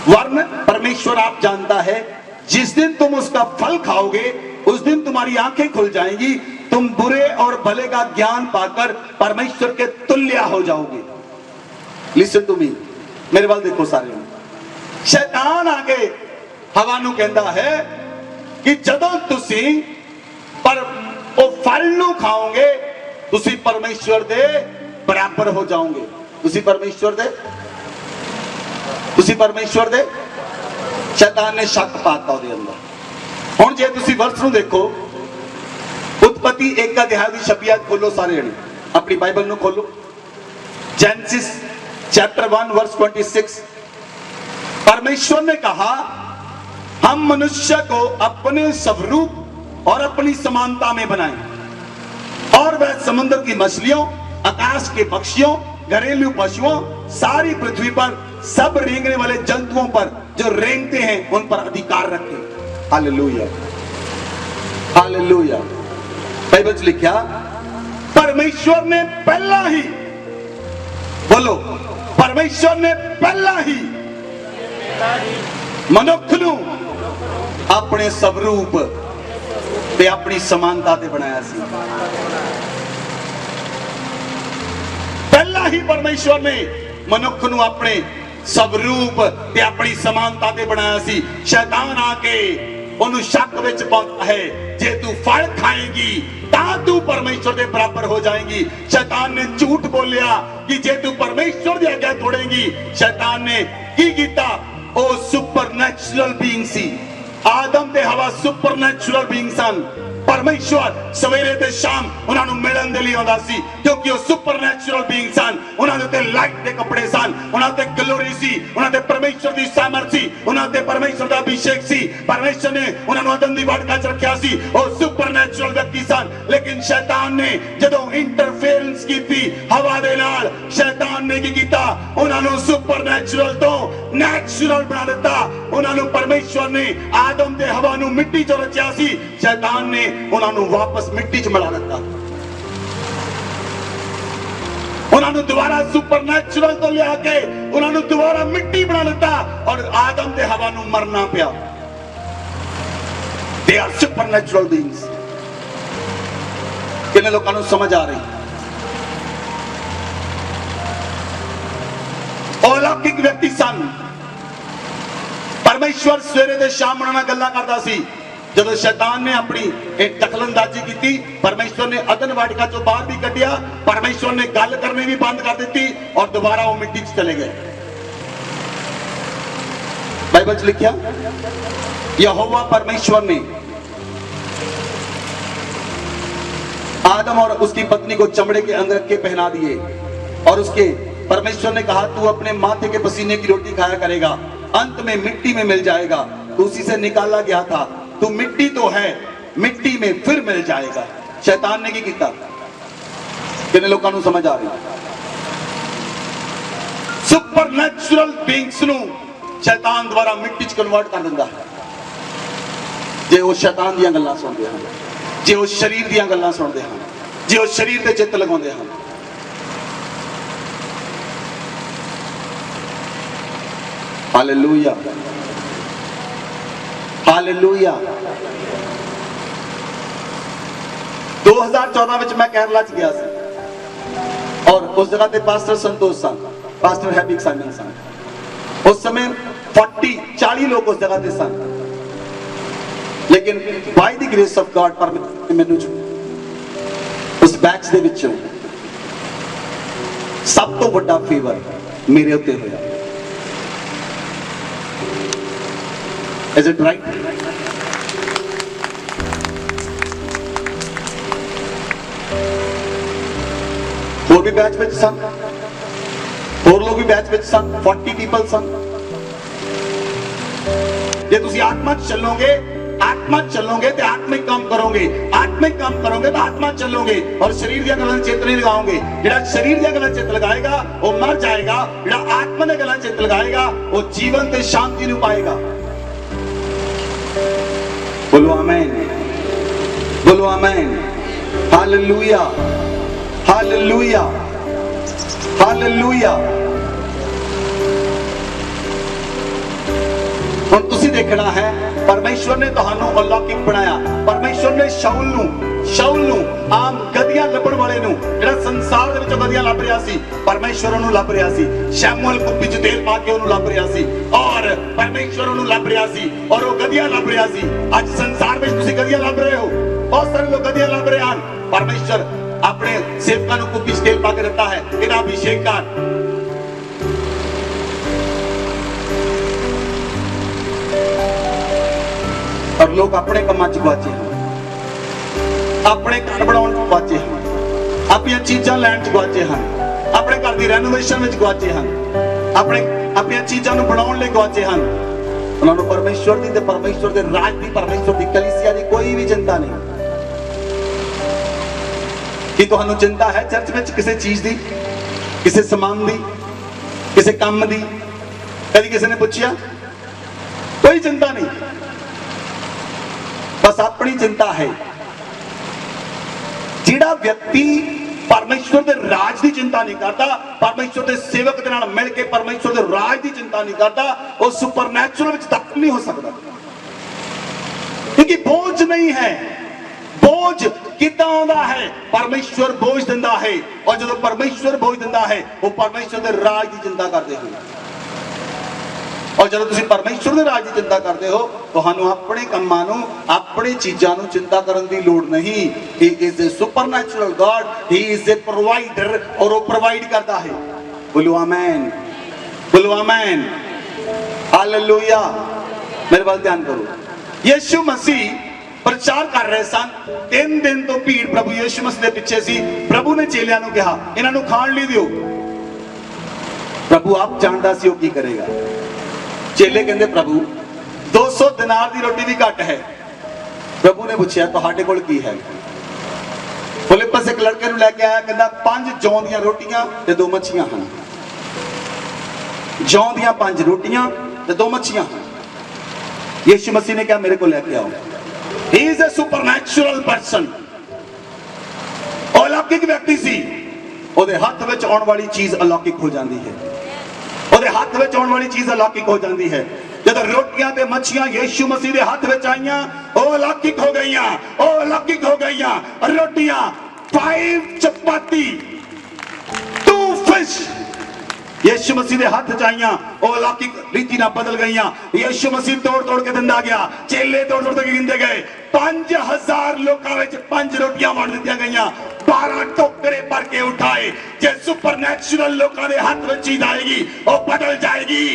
[SPEAKER 1] वरन परमेश्वर आप जानता है जिस दिन तुम उसका फल खाओगे उस दिन तुम्हारी आंखें खुल जाएंगी, तुम बुरे और भले का ज्ञान पाकर परमेश्वर के तुल्य हो जाओगे। लिसन टू मी, मेरे वाल देखो सारे। शैतान आगे हवा नूं कहंदा है कि जदों तुसी पर ओ फल नूं खाओगे तुसी परमेश्वर दे बराबर हो जाओगे। तुसी परमेश्वर दे शैतान ने शक पाता ਉਹਦੇ ਅੰਦਰ। ਹੁਣ ਜੇ ਤੁਸੀਂ ਵਰਸ ਨੂੰ ਦੇਖੋ, उत्पत्ति उत्पत्ति 1 अध्याय की 26 आयत खोलो सारे जने, अपनी बाइबल नु खोलो। Genesis chapter 1 verse 26। परमेश्वर ने कहा हम मनुष्य को अपने स्वरूप और अपनी समानता में बनाएं, और वह समुद्र की मछलियों, आकाश के पक्षियों, घरेलू पशुओं, सारी पृथ्वी पर सब रेंगने वाले जंतुओं पर जो रेंगते हैं उन पर अधिकार रखें। Hallelujah, hallelujah. बाइबल में लिखा परमेश्वर ने पहला ही, बोलो, परमेश्वर ने पहला ही मनुख नू अपने स्वरूप ते अपनी समानता ते बनाया सी। पहला ही परमेश्वर ने मनुख नू अपने स्वरूप ते अपनी समानता ते बनाया सी। शैतान आके उन्हें शक विच पाता है, जे तू फल खाएगी तां तू परमेश्वर के बराबर हो जाएगी। शैतान ने झूठ बोलिया कि जे तू परमेश्वर की आज्ञा तोड़ेगी। शैतान ने की कीता, ओ सुपरनैचुरल बीइंग सी। आदम ते हवा सुपरनैचुरल बीइंग सन। परमेश्वर सवेरे ते शाम उन्हां नूं मिलन दे लई आंदा सी, क्योंकि वो सुपरनैचुरल बीइंग सन। उन्हां दे ते लाइट दे कपड़े सन, उन्हां ते ग्लोरी सी, उन्हां ते परमेश्वर दी सामर्थ सी, उन्हां ते परमेश्वर दा अभिषेक सी। परमेश्वर ने उन्हां नूं अदन दी वाटिका च रखिया सी, वो सुपरनैचुरल व्यक्ति सन। लेकिन शैतान ने जदों इंटरफेरेंस कीती हवा दे नाल, शैतान ने की कीता, उन्हां नूं सुपरनैचुरल तो नैचुरल बना दिता। उन्हां नूं परमेश्वर ने आदम ते हवा नूं मिट्टी च रचिया सी, शैतान ने उन्होंने वापस मिट्टी च मिला दिता। उन्होंने दोबारा सुपरनैचुरल तो लिया के उन्होंने दोबारा मिट्टी बना दिता, और आदम ते हवा नूं मरना पिया। They are supernatural beings. किन्ने लोगों को समझ आ रही? अलौकिक व्यक्ति सन। परमेश्वर सवेरे ते शाम उन्हां नाल गल्लां करदा सी। जब शैतान ने अपनी एक दखलंदाजी की, परमेश्वर ने अदन वाटिका चो बाहर भी कटिया, परमेश्वर ने गल करने भी बंद कर दी और दोबारा वो मिट्टी च चले गए। बाइबल च लिखा, यहोवा परमेश्वर ने आदम और उसकी पत्नी को चमड़े के अंगरखे पहना दिए, और उसके परमेश्वर ने कहा तू अपने माथे के पसीने की रोटी खाया करेगा, अंत में मिट्टी में मिल जाएगा। तू उसी से निकाला गया था, तू मिट्टी तो है, मिट्टी में फिर मिल जाएगा। शैतान ने की कीता? कितने लोगों को समझ आ रही? सुपरनैचुरल बीइंग्स नू शैतान द्वारा मिट्टी च कन्वर्ट कर दिंदा है। जे वो शैतान दी गल्लां सुनदे हैं, जे वो शरीर दी गल्लां सुनदे हैं, जे वो शरीर ते चित्त लगाउंदे हैं। Hallelujah, hallelujah. 2014 में मैं केरला च गया सी, और उस जगह पे पास्टर संतोष सन, पास्टर हैबिक साइमन सन। उस समय 40 लोग उस जगह पे सन, लेकिन by the grace of God परमेश्वर मैनू उस बैच दे विचों सब तो बड़ा फेवर मेरे उत्ते होया। Is it right? और भी बैच विच सन, और लोग भी बैच विच सन, 40 पीपल सन। जे तुसी आत्मा चलोगे, आत्मा चलोगे तो आत्मिक काम करोगे, आत्मिक काम करोगे तो आत्मा चलोगे, और शरीर दी गल्लां चित्त नहीं लगाओगे। जेड़ा शरीर दी गल्लां चित्त लगाएगा वो मर जाएगा, जेड़ा आत्मा दी गल्लां चित्त लगाएगा वो जीवन ते शांति नूं पाएगा। बोलो आमीन, बोलो आमीन। Hallelujah, hallelujah, hallelujah. हुण तुसीं देखना है, परमेश्वर ने तुहानू अलौकिक बनाया। परमेश्वर ने शाऊल नू आम गधियां लभण वाले नू, जेड़ा संसार दे विच गधियां लभ रिहा सी, परमेश्वर ओनू लभ रिहा सी। शैमुएल कुप्पी च तेल पा के ओनू लभ रिहा सी, और परमेश्वर ओनू लभ रिहा सी, और वो गधियां लभ रिहा सी। अज संसार में तुसीं गधियां लभ रहे हो, बहुत सारे लोग गधियां लभ रहे हैं। परमेश्वर अपने सेवकां नू कुप्पी च तेल पा के देता है, इहदा अभिषेक कर। और लोग अपने कमां च गुआचे हैं। अपने घर बनाने गवाचे हैं, अपन चीज़ां लैन गवाचे हैं, अपने घर की रेनोवेशन में गवाचे हैं, अपने अपन चीज़ां बनाने लिए गवाचे हैं। उन्होंने परमेश्वर की परमेश्वर के राज की परमेश्वर की कलीसिया की कोई भी चिंता नहीं। कि तुहानू चिंता है चर्च में किसी चीज की, किसी समान की, किसी काम की? कभी किसी ने पूछा? कोई चिंता नहीं, बस अपनी चिंता है। जिहड़ा व्यक्ति परमेश्वर के राज की चिंता नहीं करता, परमेश्वर के सेवक के नाल मिल के परमेश्वर के राज की चिंता नहीं करता, वो सुपरनैचुरल में दाखिल नहीं हो सकता, क्योंकि बोझ नहीं है। बोझ कितना आंदा है? परमेश्वर बोझ दिंदा है, और जो परमेश्वर बोझ दिंदा है वो परमेश्वर के राज की चिंता करते हो। और जब तुम परमेश्वर के राज की चिंता करते हो तो तुहानू अपने कामां नू, अपनी चीज़ां नू चिंता करने की लोड़ नहीं। He is a supernatural God, he is a provider, और वो प्रोवाइड करता है। बोलो आमेन, बोलो आमेन, हालेलुया। मेरे बात ध्यान करो। यीशु मसीह प्रचार कर रहे सन, 3 दिन तो भीड़ प्रभु यीशु मसीह के पीछे सी। प्रभु ने चेलियां नू कहा इन्हां नू खाण लई दिओ। प्रभु आप जानदा सी वो की करेगा। चेले कहंदे प्रभु 200 दिनार की रोटी भी घट है। प्रभु ने पूछा तुहाडे कोल की है? फिलिप्पस एक लड़के नू लैके आया, कहंदा 5 जौ दी रोटियां ते 2 मच्छियां हैं। जौ दी 5 रोटियां ते 2 मच्छियां हैं। यीशु मसीह ने कहा मेरे को लेके आओ। He is a supernatural person। अलौकिक व्यक्ति सी, ਉਹਦੇ ਹੱਥ ਵਿੱਚ ਆਉਣ ਵਾਲੀ ਚੀਜ਼ अलौकिक हो जाती है। ਉਹਦੇ ਹੱਥ ਵਿੱਚ ਆਉਣ ਵਾਲੀ ਚੀਜ਼ अलौकिक हो जाती है। जब रोटियां ते मच्छियां यीशु मसीह के हाथ में आईयां, वो अलौकिक हो गईयां, वो अलौकिक हो गईयां। रोटियां 5 चपाती 2 फिश यीशु मसीह के हाथ च आईयां, वो अलौकिक रीति ना बदल गईयां। यीशु मसीह तोड़ तोड़ के दिंदा गया, चेले तोड़ तोड़ के गिनते गए। 5000 लोगों में 5 रोटियां वंड दित्तियां गईयां, 12 टोकरे भर के उठाए। जे सुपरनैचुरल लोगों के हाथ में चीज आएगी वो बदल जाएगी।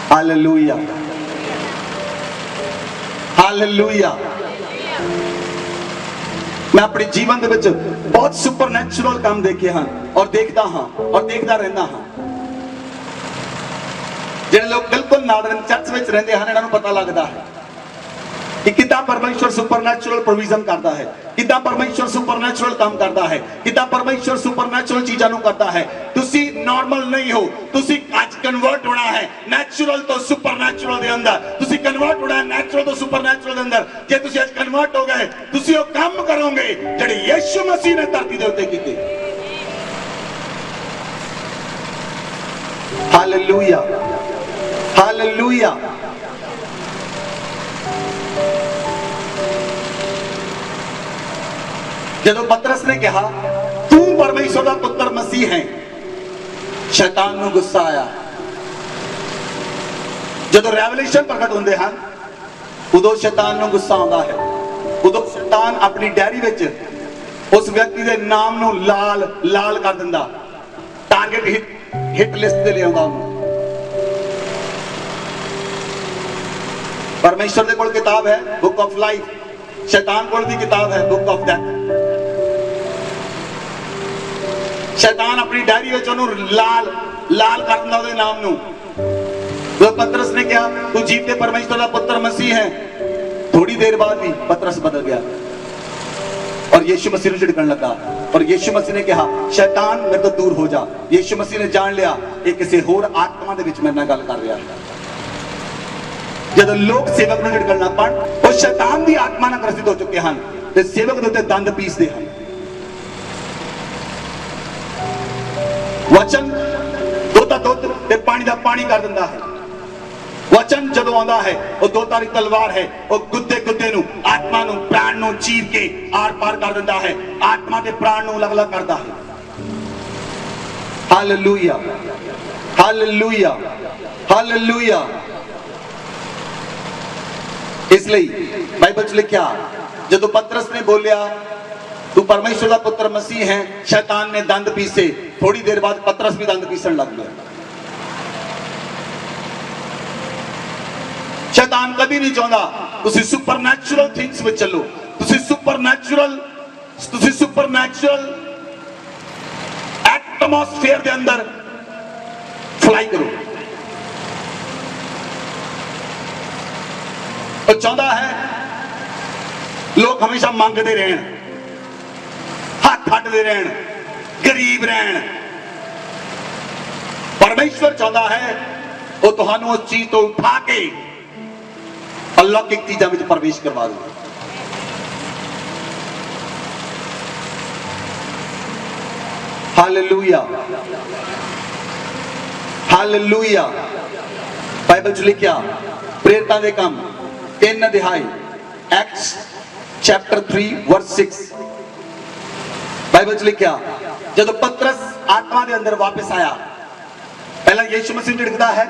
[SPEAKER 1] Hallelujah, hallelujah. मैं अपने जीवन के विच बहुत सुपरनैचुरल काम देखे हैं और देखता हाँ और देखता रहना हाँ। जिहड़े लोग बिल्कुल नार्दन चर्च में रहते हैं, इन्हां नूं पता लगता है कि कितना परमेश्वर सुपरनैचुरल प्रोविजन करता है, कितना परमेश्वर सुपरनैचुरल काम करता है, कितना परमेश्वर सुपरनैचुरल चीज़ां नूं करता है। तुसी नॉर्मल नहीं हो, तुसी आज कन्वर्ट होना है नैचुरल तो सुपरनैचुरल दे अंदर। तुसी कन्वर्ट होना है नैचुरल तो सुपरनैचुरल दे अंदर। जे तुसी आज कन्वर्ट हो गए, तुसी वो काम करोगे जिहड़े यीशु मसीह ने धरती दे उत्ते कीते। Hallelujah, hallelujah. जब पतरस ने कहा तू परमेश्वर का पुत्र मसीह है, शैतान नूं गुस्सा आया। जब रेवलेशन प्रकट होंदे हैं उदों शैतान नूं गुस्सा आता है। उदों शैतान अपनी डायरी विच उस व्यक्ति के नाम नूं लाल लाल कर दिंदा, टारगेट हिट लिस्ट ते ले आउंदा। परमेश्वर दे कोल किताब है बुक ऑफ लाइफ, शैतान कोल दी किताब है बुक ऑफ डेथ। शैतान अपनी डायरी में उन्होंने लाल लाल कर दिंदा उहदे नाम नूं। तो पतरस ने कहा तू जीवते परमेश्वर का पुत्र मसीह है। थोड़ी देर बाद भी पतरस बदल गया और यीशु मसीह को झिड़कन लगा। और यीशु मसीह ने कहा शैतान मेरे तो दूर हो जा। यीशु मसीह ने जान लिया ये किसी होर आत्मा दे विच मेरे नाल गल कर रहा है। जब लोग सेवक को झिड़कन लग पन वो शैतान की आत्मा नाल ग्रसित हो चुके हैं ते सेवक दे उत्ते दंद पीसदे हैं। वचन दुध का दुध ते पानी का पानी कर दिंदा है। वचन जब आता है वो 2 धारी तलवार है, वो गुद्दे गुद्दे नूं आत्मा नूं प्राण नूं चीर के आर पार कर दिंदा है, आत्मा ते प्राण नूं अलग अलग करता है। Hallelujah, hallelujah, hallelujah. इसलिए बाइबल च लिखा जदों पतरस ने बोलिया तू परमेश्वर का पुत्र मसीह है, शैतान ने दंद पीसे। थोड़ी देर बाद पतरस भी दंद पीसन लग गया। शैतान शैतान कभी नहीं चाहता तुसी सुपरनैचुरल थिंग्स में चलो, तुसी सुपरनैचुरल एटमॉस्फेयर के अंदर फ्लाई करो। वो चाहता है लोग हमेशा मांगते रहन, हाथ हटते रहन, गरीब रहन। परमेश्वर चाहता है वो तुहानू उस चीज तो उठा के अलौकिक चीजों में प्रवेश करवा दो। Hallelujah, hallelujah. बाइबल च लिखिया प्रेरितां दे काम 3 अध्याय एक्ट्स चैप्टर 3 वर्स 6 बाइबल च लिखिया जब पतरस आत्मा के अंदर वापस आया, पहला यीशु मसीह झिड़कदा है,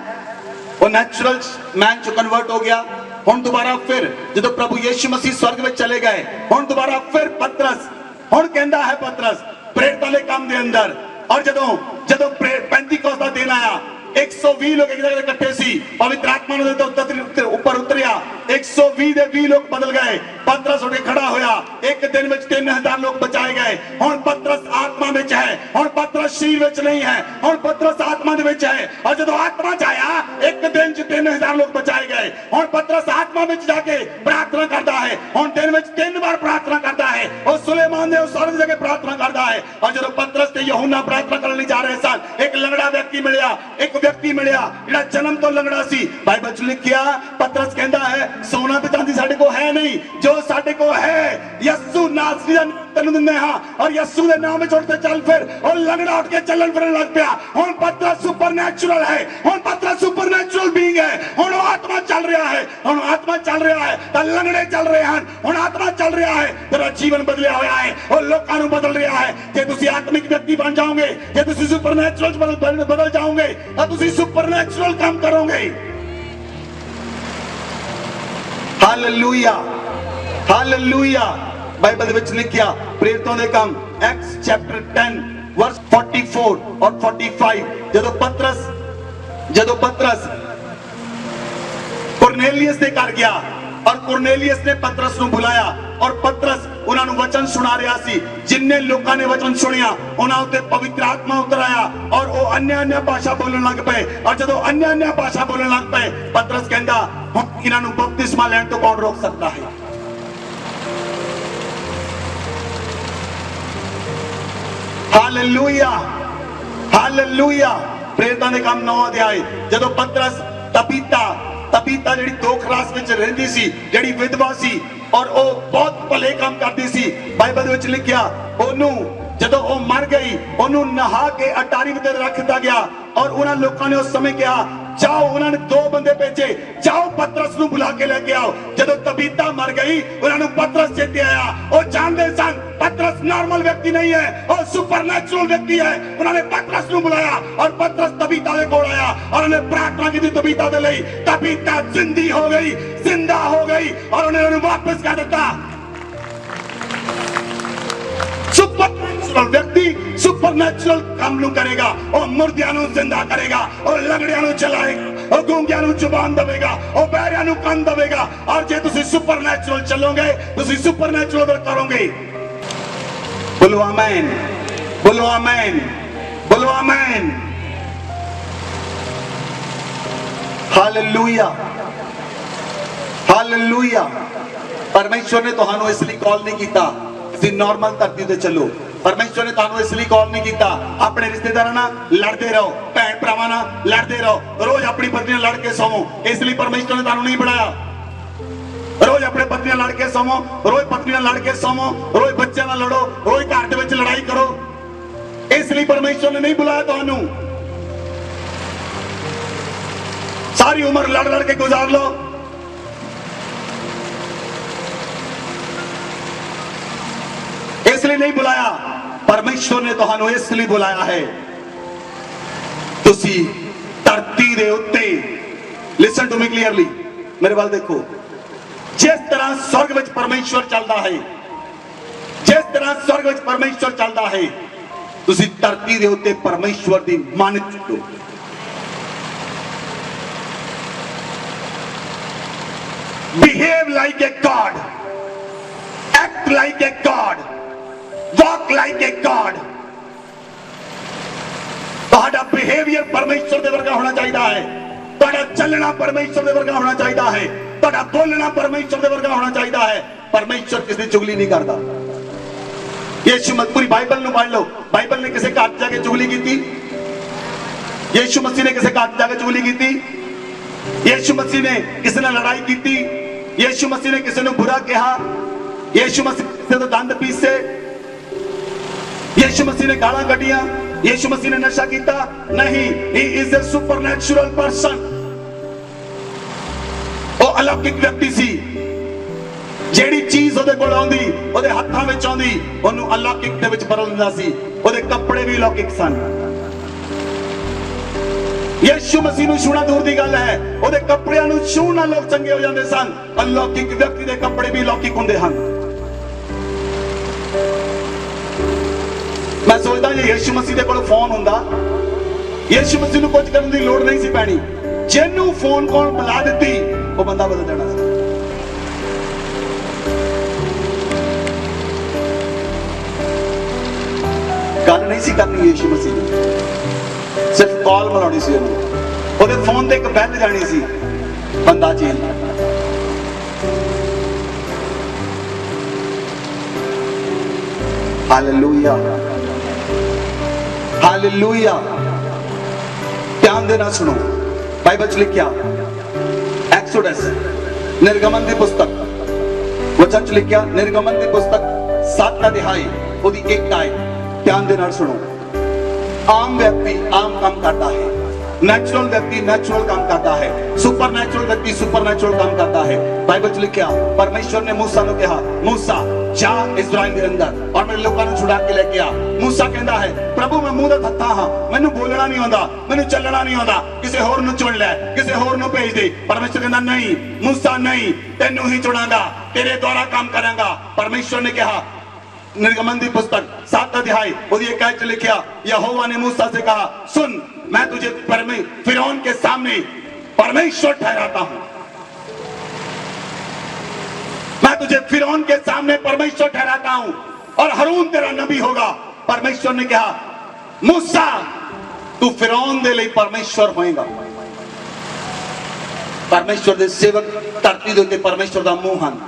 [SPEAKER 1] वो नेचुरल मैन चो कन्वर्ट हो गया। हुण दोबारा फिर जब प्रभु यीशु मसीह स्वर्ग में चले गए, हुण दोबारा फिर पतरस हुण कहंदा है पतरस प्रेरितां दे काम दे अंदर। और जदों पेंतीकोस्त दा दिन आया 120 लोग एक जगह इकट्ठे सी, पवित्र आत्मा ने ऊपर उतरिया, 120 दे 20 लोग बदल गए। पतरस उठ के खड़ा होया, एक दिन में 3000 लोग बचाए गए। हुण पतरस आत्मा में है, हुण पतरस शरीर में नहीं है, हुण पतरस आत्मा में है। और जब आत्मा च आया एक दिन 3000 लोग बचाए गए। हुण पतरस आत्मा में जाके प्रार्थना करता है, हुण दिन में 3 बार प्रार्थना करता है। और सुलेमान ने उस सारी जगह प्रार्थना करता है। और जब पतरस ते यूहन्ना प्रार्थना करने जा रहे सन, एक लंगड़ा व्यक्ति मिलिया, एक व्यक्ति मिलिया जिहड़ा जन्म तो लंगड़ा सी। बाइबल च लिखिया पतरस कहता है सोना ते चांदी साडे को है नहीं, जो साडे को है यीशु नासरी दा तैनूं दिंदे हां। और यीशु दे नाम विच उठ के चल फिर। और लंगड़ा उठ के चलन फिरन लग पिया। हुण पतरस सुपरनैचुरल है, हुण पतरस सुपरनैचुरल बीइंग है। हुण आत्मा चल रहा है, हुण आत्मा चल रहा है तां लंगड़े चल रहे हैं। हुण आत्मा चल रहा है, तेरा जीवन बदलिया होया है और लोकां नूं बदल रहा है। जे तुसीं आत्मिक व्यक्ति बन जाओगे, जे तुसीं सुपरनैचुरल बदल जाओगे तां तुसीं सुपरनैचुरल काम करोगे। Hallelujah, hallelujah. बाइबल विच लिखिया प्रेरितों दे काम एक्ट्स चैप्टर 10 वर्स 44 और 45 जदों पतरस कुरनेलियस दे घर गया और कुरनेलियस ने पतरस नूं बुलाया और पतरस उन्हां नूं वचन सुना रहा सी। जिन्ने लोकां ने वचन सुनिया उन्हां उत्ते पवित्र आत्मा उतर आया और वो अन्य भाषा बोलण लग पे। और जदों अन्य भाषा बोलण लग पे पतरस कहंदा हुण इन्हां नूं बपतिस्मा लैण तो कौन रोक सकता है। Hallelujah, hallelujah. प्रेरितां दे काम 9 अध्याय जदों पतरस तबीता जिहड़ी दोखरास विच रहिंदी सी, जिहड़ी विधवा सी और वो बहुत भले काम करदी सी। बाइबल विच लिखिया ओनू जदों वो मर गई ओनू नहा के अटारी विच रख दिता गया। और उन्हां लोकां ने उस समय कहा जाओ, उन्होंने 2 बंदे भेजे, जाओ पतरस नूं बुला के लेके आओ। जदों तबीता मर गई उन्होंने पतरस चेते आया। वो जानते सन पतरस नॉर्मल व्यक्ति नहीं है, वो सुपरनैचुरल व्यक्ति है। उन्होंने पतरस नूं बुलाया और पतरस तबीता दे कोल आया और उन्होंने प्रार्थना की तबीता दे लई। तबीता जिंदा हो गई और उन्होंने वापस कर दिता। सुपरनैचुरल व्यक्ति सुपरनैचुरल काम नूं करेगा, और मुर्दियां नूं जिंदा करेगा, और लंगड़ियां नूं चलाएगा, और गूंगियां नूं जुबान दवेगा, और बहरियां नूं कान दवेगा। और जे तुसीं सुपरनैचुरल चलोगे तुसीं सुपरनैचुरल करोगे। बोलो आमीन, बोलो आमीन, बोलो आमीन। Hallelujah, hallelujah. परमेश्वर ने तुहानू इसलिए कॉल नहीं किया तुसीं नॉर्मल धरती ते चलो। परमेश्वर ने तुहानू इसलिए कॉल नहीं किया अपने रिश्तेदारां नाल लड़ते रहो, भैन भरावां नाल लड़ते रहो, रोज अपनी पत्नी नाल लड़ के सोवो। इसलिए परमेश्वर ने तुहानू नहीं बनाया रोज अपने पत्नी नाल लड़ के सोवो, रोज पत्नी नाल लड़ के सोवो, रोज बच्चों नाल लड़ो, रोज घर दे विच लड़ाई करो। इसलिए परमेश्वर ने नहीं बुलाया तुहानू। सारी उम्र लड़ लड़ के गुजार लो। इसलिए नहीं बुलाया। परमेश्वर ने तुहानू इसलिए बुलाया है तुसी धरती दे उत्ते, लिसन टू मी क्लियरली, मेरे वाल देखो, जिस तरह स्वर्ग विच परमेश्वर चलता है, जिस तरह स्वर्ग विच परमेश्वर चलता है, तुसी धरती दे उत्ते परमेश्वर दी मान चुको। behave like a God, act like a God, walk like a God. ਤੁਹਾਡਾ ਬਿਹੇਵੀਅਰ ਪਰਮੇਸ਼ਰ ਦੇ ਵਰਗਾ ਹੋਣਾ ਚਾਹੀਦਾ ਹੈ, ਤੁਹਾਡਾ ਚੱਲਣਾ ਪਰਮੇਸ਼ਰ ਦੇ ਵਰਗਾ ਹੋਣਾ ਚਾਹੀਦਾ ਹੈ, ਤੁਹਾਡਾ ਬੋਲਣਾ ਪਰਮੇਸ਼ਰ ਦੇ ਵਰਗਾ ਹੋਣਾ ਚਾਹੀਦਾ ਹੈ। ਪਰਮੇਸ਼ਰ ਕਿਸੇ ਦੀ ਚੁਗਲੀ ਨਹੀਂ ਕਰਦਾ। ਯਿਸੂ ਮਸੀਹ ਪੂਰੀ ਬਾਈਬਲ ਨੂੰ ਪੜ੍ਹ ਲਓ, ਬਾਈਬਲ ਨੇ ਕਿਸੇ ਘਰ ਜਾ ਕੇ ਚੁਗਲੀ ਕੀਤੀ? ਯਿਸੂ ਮਸੀਹ ਨੇ ਕਿਸੇ ਘਰ ਜਾ ਕੇ ਚੁਗਲੀ ਕੀਤੀ? ਯਿਸੂ ਮਸੀਹ ਨੇ ਕਿਸੇ ਨਾਲ ਲੜਾਈ ਕੀਤੀ? ਯਿਸੂ ਮਸੀਹ ਨੇ ਕਿਸੇ ਨੂੰ ਬੁਰਾ ਕਿਹਾ? ਯਿਸੂ ਮਸੀਹ ਕਿਸੇ ਤੋਂ ਦੰਦ ਪੀਸੇ? ਯਿਸੂ ਮਸੀਹ ਨੇ ਗਾਲਾਂ ਕੱਢੀਆਂ? ਯਿਸੂ ਮਸੀਹ ਨੇ ਨਸ਼ਾ ਕੀਤਾ? ਨਹੀਂ। He is a supernatural person. ਉਹ ਅਲੌਕਿਕ ਵਿਅਕਤੀ ਸੀ। ਜਿਹੜੀ ਚੀਜ਼ ਉਹਦੇ ਕੋਲ ਆਉਂਦੀ, ਉਹਦੇ ਹੱਥਾਂ ਵਿੱਚ ਆਉਂਦੀ, ਉਹਨੂੰ ਅਲੌਕਿਕ ਦੇ ਵਿੱਚ ਬਦਲ ਦਿੰਦਾ ਸੀ। ਉਹਦੇ ਕੱਪੜੇ ਵੀ ਅਲੌਕਿਕ ਸਨ। ਯਿਸੂ ਮਸੀਹ ਨੂੰ ਛੂਣਾ ਦੂਰ ਦੀ ਗੱਲ ਹੈ, ਉਹਦੇ ਕੱਪੜਿਆਂ ਨੂੰ ਛੂਣ ਨਾਲ ਲੋਕ ਚੰਗੇ ਹੋ ਜਾਂਦੇ ਸਨ। ਅਲੌਕਿਕ ਵਿਅਕਤੀ ਦੇ ਕੱਪੜੇ ਵੀ ਅਲੌਕਿਕ ਹੁੰਦੇ ਹਨ। ਮੈਂ ਸੋਚਦਾ ਜੇ ਯਿਸੂ ਮਸੀਹ ਦੇ ਕੋਲ ਫੋਨ ਹੁੰਦਾ, ਯਿਸੂ ਮਸੀਹ ਨੂੰ ਕੁਝ ਕਰਨ ਦੀ ਲੋੜ ਨਹੀਂ ਸੀ ਪੈਣੀ। ਜਿਹਨੂੰ ਫੋਨ ਕਾਲ ਬੁਲਾ ਦਿੱਤੀ, ਉਹ ਬੰਦਾ ਬਦਲ ਜਾਣਾ ਸੀ। ਗੱਲ ਨਹੀਂ ਸੀ ਕਰਨੀ ਯਿਸੂ ਮਸੀਹ ਨੇ, ਸਿਰਫ ਕਾਲ ਮਿਲਾਉਣੀ ਸੀ ਉਹਨੂੰ। ਉਹਦੇ ਫੋਨ ਤੇ ਇੱਕ ਬੈਲ ਜਾਣੀ ਸੀ, ਬੰਦਾ ਚੇਂਜ। Hallelujah, hallelujah. ਧਿਆਨ ਦੇਣਾ ਸੁਣੋ, ਬਾਈਬਲ ਚ ਲਿਖਿਆ ਐਕਸੋਡਸ ਨਿਰਗਮਨ ਦੀ ਪੁਸਤਕ, ਵਚਨ ਚ ਲਿਖਿਆ ਨਿਰਗਮਨ ਦੀ ਪੁਸਤਕ 7 ਅਧਿਆਇ ਉਹਦੀ 1 ਆਇਤ। ਧਿਆਨ ਦੇ ਨਾਲ ਸੁਣੋ। ਆਮ ਵਿਅਕਤੀ ਆਮ ਕੰਮ ਕਰਦਾ ਹੈ, ਨੈਚੁਰਲ ਵਿਅਕਤੀ ਨੈਚੁਰਲ ਕੰਮ ਕਰਦਾ ਹੈ, ਸੁਪਰਨੈਚੁਰਲ ਵਿਅਕਤੀ ਸੁਪਰਨੈਚੁਰਲ ਕੰਮ ਕਰਦਾ ਹੈ। ਬਾਈਬਲ ਚ ਲਿਖਿਆ ਪਰਮੇਸ਼ਵਰ ਨੇ मूसा ਨੂੰ ਕਿਹਾ, मूसा ਜਾ ਇਜ਼ਰਾਈਲ ਦੇ ਅੰਦਰ ਔਰ ਮੇਰੇ ਲੋਕਾਂ ਨੂੰ ਛੁਡਾ ਕੇ ਲੈ ਕੇ ਆ। मूसा ਕਹਿੰਦਾ ਹੈ ਪ੍ਰਭੂ ਮੈਂ ਮੂੰਹ ਦਾ ਥੱਥਾ ਹਾਂ, ਮੈਨੂੰ ਬੋਲਣਾ ਨਹੀਂ ਆਉਂਦਾ, ਮੈਨੂੰ ਚੱਲਣਾ ਨਹੀਂ ਆਉਂਦਾ, ਕਿਸੇ ਹੋਰ ਨੂੰ ਚੁਣ ਲੈ, ਕਿਸੇ ਹੋਰ ਨੂੰ ਭੇਜ ਦੇ। ਪਰਮੇਸ਼ਵਰ ਕਹਿੰਦਾ ਨਹੀਂ मूसा ਨਹੀਂ, ਤੈਨੂੰ ਹੀ ਚੁਣਾਂਗਾ, ਤੇਰੇ ਦੁਆਰਾ ਕੰਮ ਕਰਾਂਗਾ। ਪਰਮੇਸ਼ਵਰ ਨੇ ਕਿਹਾ निर्गमन की पुस्तक 7 अध्याय उसकी 1 आयत लिखा, यहोवा ने मूसा से कहा सुन मैं तुझे फिरौन के सामने परमेश्वर ठहराता हूं, मैं तुझे फिरौन के सामने परमेश्वर ठहराता हूं और हारून तेरा नबी होगा। परमेश्वर ने कहा मूसा तू फिरौन दे लिए परमेश्वर होएगा। परमेश्वर दे सेवक धरती दे उत्ते परमेश्वर दा मुंह हन।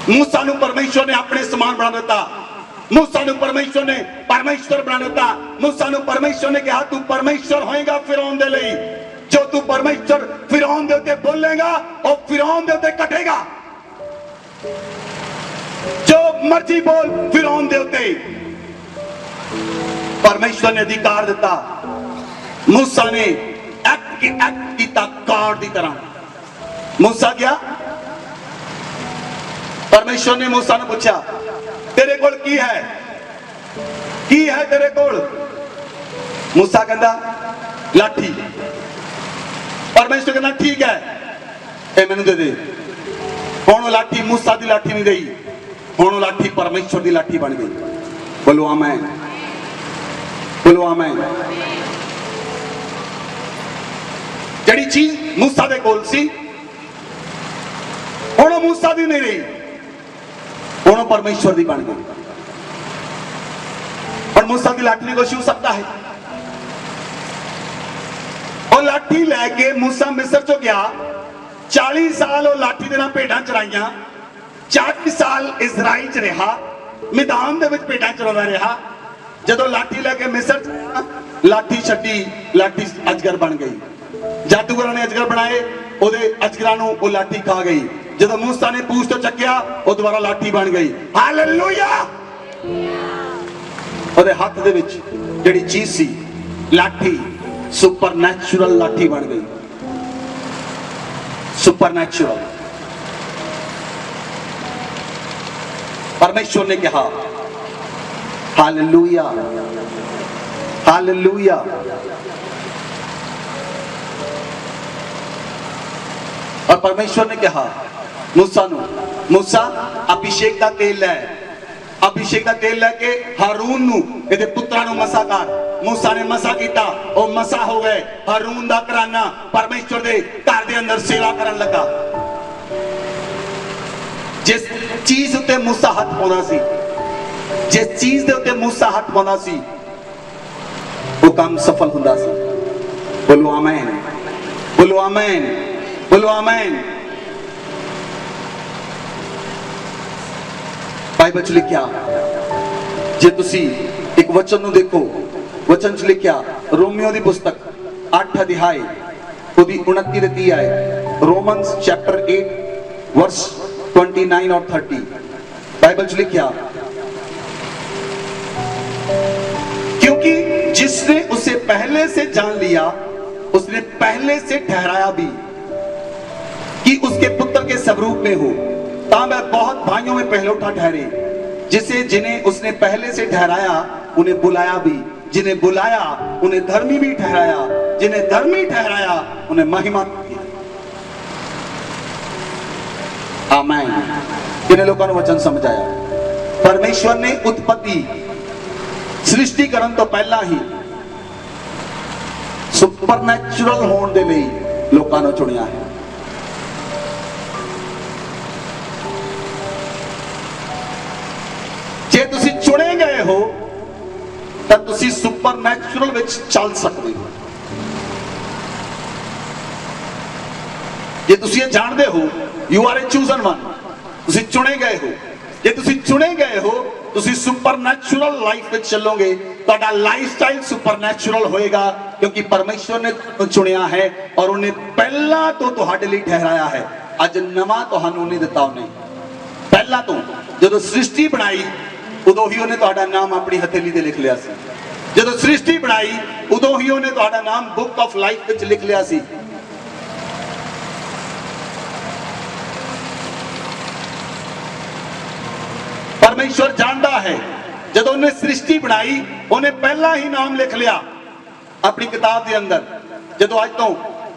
[SPEAKER 1] मूसा नूं परमेश्वर ने अपने समान बना दिता, मूसा नूं परमेश्वर ने परमेश्वर बना दिता। मूसा नूं परमेश्वर ने कहा तू परमेश्वर होएगा फिरौन दे लई। जो तू परमेश्वर फिरौन दे उत्ते बोलेगा और फिरौन दे उत्ते कटेगा। जो मर्जी बोल फिरौन दे उत्ते। परमेश्वर ने अधिकार दिता। मूसा ने एक्ट कीता कार दी तरह। मूसा गया, परमेश्वर ने मूसा ने पूछा तेरे कोल की है तेरे कोल? मूसा कहता लाठी। परमेश्वर कहता ठीक है ए मैनू दे दे। हुण लाठी मूसा दी लाठी नहीं रही, हुण लाठी परमेश्वर दी लाठी बन गई। बोलो आमीन, बोलो आमीन। जिहड़ी चीज मूसा दे कोल सी हुण मूसा दी नहीं रही, हुण परमेश्वर दी बन गई। और मूसा की लाठी ने कुछ छू सकता है? और लाठी लैके मूसा मिस्र चो गया, 40 साल वो लाठी दे नाल भेडां चराइयां, 40 साल इजराइल च रहा, मैदान दे विच भेडां चरांदा रहा। जदों लाठी लैके मिस्र च गया, लाठी छड्डी, लाठी अजगर बन गई। जादूगरां ने अजगर बनाए, ओदे अजगरां नूं वो लाठी खा गई। जदों मूसा ने पूछ तो चक्या, वो दोबारा लाठी बन गई। हालेलुया। ਉਹਦੇ ਹੱਥ ਦੇ ਵਿੱਚ ਜਿਹੜੀ ਚੀਜ਼ ਸੀ ਲਾਠੀ, ਸੁਪਰਨੈਚੁਰਲ ਲਾਠੀ ਬਣ ਗਈ। सुपरनैचुरल। परमेश्वर ने कहा हालेलुया, हालेलुया। और परमेश्वर ने कहा मूसा नु, मूसा अभिषेक का तेल है, अभिषेक का तेल लेके हारून नू ਇਹਦੇ ਪੁੱਤਰਾਂ ਨੂੰ ਮਸਾ ਕਰ। मूसा ने मसा किया, वो मसा हो गए। हारून दा घराना परमेश्वर दे घर दे अंदर सेवा करन लगा। जिस चीज उत्ते मूसा हथ पाउंदा सी, जिस चीज दे उत्ते मूसा हथ पाउंदा सी, वो काम सफल हुंदा सी। बोलो आमीन, बोलो आमीन, बोलो आमीन। बाइबल च लिखिया, जे तुसी एक वचन नूं देखो, वचन च लिखिया रोमियो दी पुस्तक 8 अध्याय ओदी 29 ते 30 आए। रोमन्स चैप्टर 8 वर्स 29 और 30। बाइबल च लिखिया, क्योंकि जिसने उसे पहले से जान लिया, उसने पहले से ठहराया भी कि उसके पुत्र के स्वरूप में हो, ता मैं बहुत भाइयों में पहलौठा ठहरे। जिसे जिन्हें उसने पहले से ठहराया उन्हें बुलाया भी, जिन्हें बुलाया उन्हें धर्मी भी ठहराया, जिन्हें धर्मी ठहराया उन्हें महिमा दी। आमीन। कितने लोगों ने वचन समझ आया? परमेश्वर ने उत्पत्ति सृष्टि करन तो पहला ही सुपरनैचुरल होने दे लई लोकां नूं चुनिया है। जे तुसी चुने गए हो तो तुसी सुपरनैचुरल विच चल सकते हो। जे तुसी ये जानते हो, you are a chosen one, तुसी चुने गए हो। जे तुसी चुने गए हो, तुसी सुपरनैचुरल लाइफ विच चलोगे, तुहाडा लाइफस्टाइल सुपरनैचुरल होएगा, क्योंकि परमेश्वर ने चुनिया है और उन्हें पहला तो तुहाडे लई ठहराया है। अज नवा तुहानू नहीं दिता उन्हें, पहला तो जदों सृष्टि बनाई उदों ही उन्हें तुहाडा नाम अपनी हथेली ते लिख लिया सी। जदों सृष्टि बनाई उदों ही उन्हें तुहाडा नाम बुक ऑफ लाइफ विच लिख लिया सी। परमेश्वर जानता है, जदों उन्हें सृष्टि बनाई उन्हें पहला ही नाम लिख लिया अपनी किताब के अंदर। जदों आज तो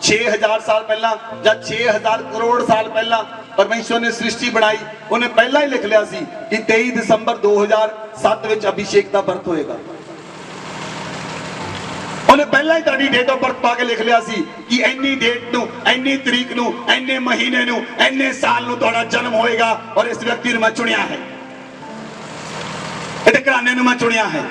[SPEAKER 1] 6000 साल पहला या 6000 करोड़ साल पहला परमेश्वर ने सृष्टि बनाई, उन्हें पहला ही लिख लिया सी कि 23 दिसंबर 2007 विच अभिषेक का बर्थ होएगा। उन्हें पहला ही ताड़ी डेट ऑफ बर्थ पाके लिख लिया सी कि इन्नी डेट नू, इन्नी तरीक नू, इन्ने महीने नू, इन्ने साल नू तुहाडा जन्म होएगा और इस व्यक्ति नू मैं चुनिया है, इहदे घराने नू मैं चुनिया है।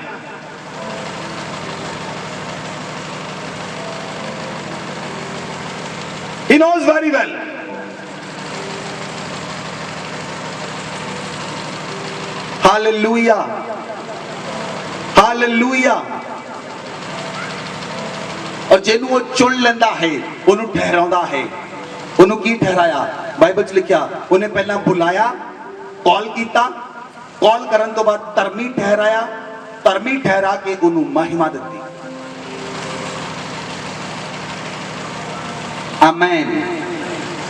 [SPEAKER 1] He knows very well. Hallelujah. Hallelujah. और जिन्हों वो चुन लेंदा है, उन्होंने ठहराउंदा है। उन्होंने की ठहराया? बाइबल च लिखिया, उन्हें पहला बुलाया, कॉल कीता, कॉल करन तो बाद धर्मी ठहराया, धर्मी ठहरा के उन्होंने महिमा दी। आमीन,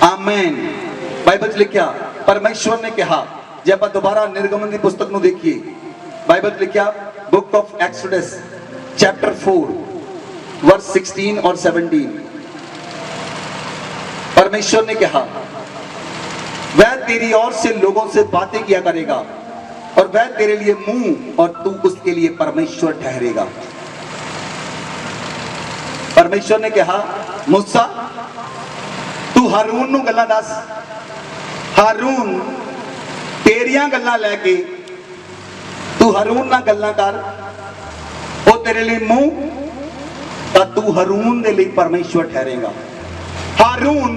[SPEAKER 1] आमीन। बाइबल च लिखिया, परमेश्वर ने कहा, जब आप दोबारा निर्गमन की पुस्तक को देखिए, बाइबल च लिखिया book of Exodus chapter 4 verse 16 और 17। परमेश्वर ने कहा, वह तेरी ओर से लोगों से बातें किया करेगा और वह तेरे लिए मुंह और तू उसके लिए परमेश्वर ठहरेगा। परमेश्वर ने कहा, मूसा तू हारून नू गल्लां दस, हारून तेरियां गल्लां लैके तू हारून नाल गल्लां कर, वो तेरे लिए मुंह, तां तू हारून दे लिए परमेश्वर ठहरेगा। हारून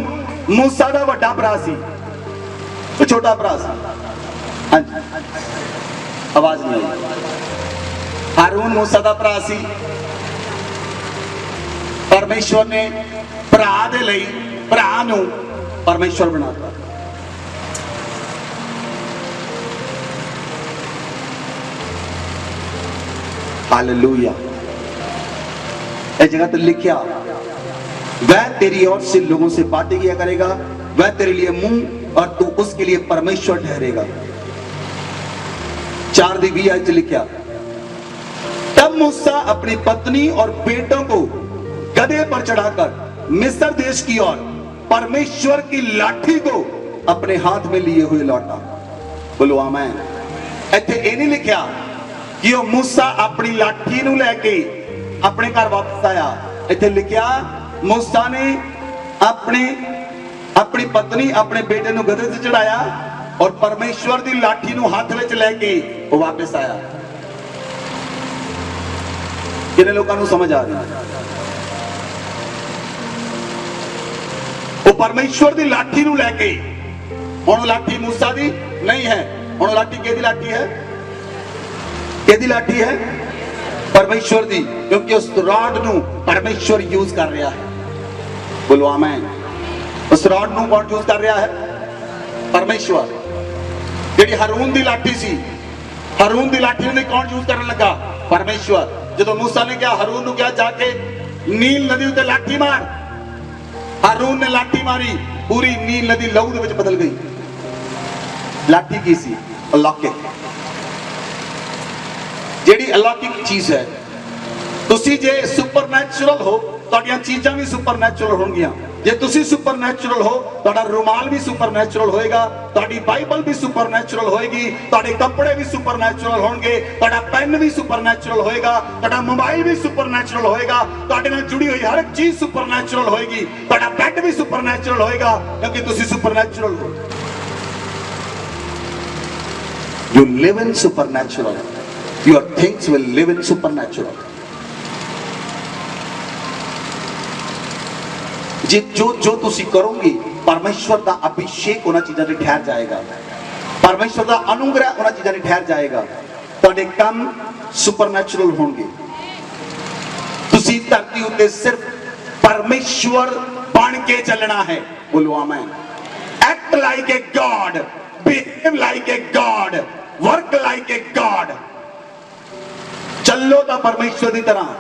[SPEAKER 1] मूसा दा वड्डा भरा सी, तो छोटा भरा सी। हाँ जी, आवाज नहीं आई। हारून मूसा दा भरा सी। परमेश्वर ने भरा दे लई भरा नू परमेश्वर बनाता। हालेलुया। इस जगह तो लिखिया, वह तेरी ओर से लोगों से बातें किया करेगा, वह तेरे लिए मुंह और तू उसके लिए परमेश्वर ठहरेगा। 4 आयत लिखा, तब मूसा अपनी पत्नी और बेटों को गधे पर चढ़ाकर मिस्र देश की ओर परमेश्वर की लाठी को अपने हाथ में लिए हुए लौटा। बोलो आमीन। ਇੱਥੇ ਇਹ ਨਹੀਂ ਲਿਖਿਆ ਕਿ ਉਹ मूसा अपनी लाठी ਨੂੰ ਲੈ ਕੇ ਆਪਣੇ ਘਰ ਵਾਪਸ ਆਇਆ। ਇੱਥੇ ਲਿਖਿਆ मूसा ने अपनी पत्नी अपने बेटे ਨੂੰ गधे ਤੇ ਚੜਾਇਆ और परमेश्वर ਦੀ लाठी ਨੂੰ ਹੱਥ ਵਿੱਚ ਲੈ ਕੇ ਉਹ ਵਾਪਸ ਆਇਆ। ਕਿੰਨੇ ਲੋਕਾਂ ਨੂੰ ਸਮਝ ਆ ਰਹੀ ਹੈ? ਉਹ परमेश्वर ਦੀ लाठी ਨੂੰ ਲੈ ਕੇ, ਹੁਣ लाठी मूसा ਦੀ नहीं है, ਹੁਣ लाठी ਕਿਹਦੀ लाठी है? ਕਿਹਦੀ लाठी है? परमेश्वर दी, क्योंकि उस रॉड ਨੂੰ परमेश्वर यूज कर रहा है। बोलो आमीन। उस रॉड ਨੂੰ कौन यूज कर रहा है? परमेश्वर। ਜਿਹੜੀ ਹਾਰੂਨ ਦੀ ਲਾਠੀ ਸੀ, ਹਾਰੂਨ ਦੀ ਲਾਠੀ ਨੂੰ ਕੌਣ ਯੂਜ਼ ਕਰਨ ਲੱਗਾ? परमेश्वर। ਜਦੋਂ मूसा ਨੇ ਕਿਹਾ ਹਾਰੂਨ ਨੂੰ ਕਿਹਾ ਜਾ ਕੇ ਨੀਲ ਨਦੀ ਉੱਤੇ ਲਾਠੀ ਮਾਰ, ਹਾਰੂਨ ਨੇ ਲਾਠੀ ਮਾਰੀ, ਪੂਰੀ ਨੀਲ ਨਦੀ ਲਹੂ ਦੇ ਵਿੱਚ ਬਦਲ ਗਈ। ਲਾਠੀ ਕੀ ਸੀ? अलौकिक। ਜਿਹੜੀ अलौकिक ਚੀਜ਼ ਹੈ, ਤੁਸੀਂ ਜੇ ਸੁਪਰਨੈਚੁਰਲ ਹੋ ਤੁਹਾਡੀਆਂ ਚੀਜ਼ਾਂ ਵੀ ਸੁਪਰਨੈਚੁਰਲ ਹੋਣਗੀਆਂ। ਜੇ ਤੁਸੀਂ ਸੁਪਰਨੈਚੁਰਲ ਹੋ ਤੁਹਾਡਾ ਰੁਮਾਲ ਵੀ ਸੁਪਰਨੈਚੁਰਲ ਹੋਏਗਾ, ਤੁਹਾਡੀ ਬਾਈਬਲ ਵੀ ਸੁਪਰਨੈਚੁਰਲ ਹੋਏਗੀ, ਤੁਹਾਡੇ ਕੱਪੜੇ ਵੀ ਸੁਪਰਨੈਚੁਰਲ ਹੋਣਗੇ, ਤੁਹਾਡਾ ਪੈਨ ਵੀ ਸੁਪਰਨੈਚੁਰਲ ਹੋਏਗਾ, ਤੁਹਾਡਾ ਮੋਬਾਈਲ ਵੀ ਸੁਪਰਨੈਚੁਰਲ ਹੋਏਗਾ, ਤੁਹਾਡੇ ਨਾਲ ਜੁੜੀ ਹੋਈ ਹਰ ਇੱਕ ਚੀਜ਼ ਸੁਪਰਨੈਚੁਰਲ ਹੋਏਗੀ, ਤੁਹਾਡਾ ਬੈੱਡ ਵੀ ਸੁਪਰਨੈਚੁਰਲ ਹੋਏਗਾ, ਕਿਉਂਕਿ ਤੁਸੀਂ ਸੁਪਰਨੈਚੁਰਲ ਹੋ। You live in supernatural. Your things will live in supernatural. जो ਤੁਸੀਂ ਕਰੋਗੇ परमेश्वर ਦਾ ਅਭਿਸ਼ੇਕ ਉਹਨਾਂ ਚੀਜ਼ਾਂ ਤੇ ਠਹਿਰ ਜਾਏਗਾ, परमेश्वर ਦਾ ਅਨੁਗ੍ਰਹਿ ਉਹਨਾਂ ਚੀਜ਼ਾਂ ਤੇ ਠਹਿਰ ਜਾਏਗਾ। ਤੁਹਾਡੇ ਕੰਮ ਸੁਪਰਨੈਚੁਰਲ ਹੋਣਗੇ। ਤੁਸੀਂ ਧਰਤੀ ਉੱਤੇ ਸਿਰਫ परमेश्वर ਬਣ ਕੇ ਚੱਲਣਾ ਹੈ। ਬੋਲੋ ਆਮੀਨ। Act like a God, behave like a God, work like a God। ਚੱਲੋ ਤਾਂ परमेश्वर ਦੀ ਤਰ੍ਹਾਂ,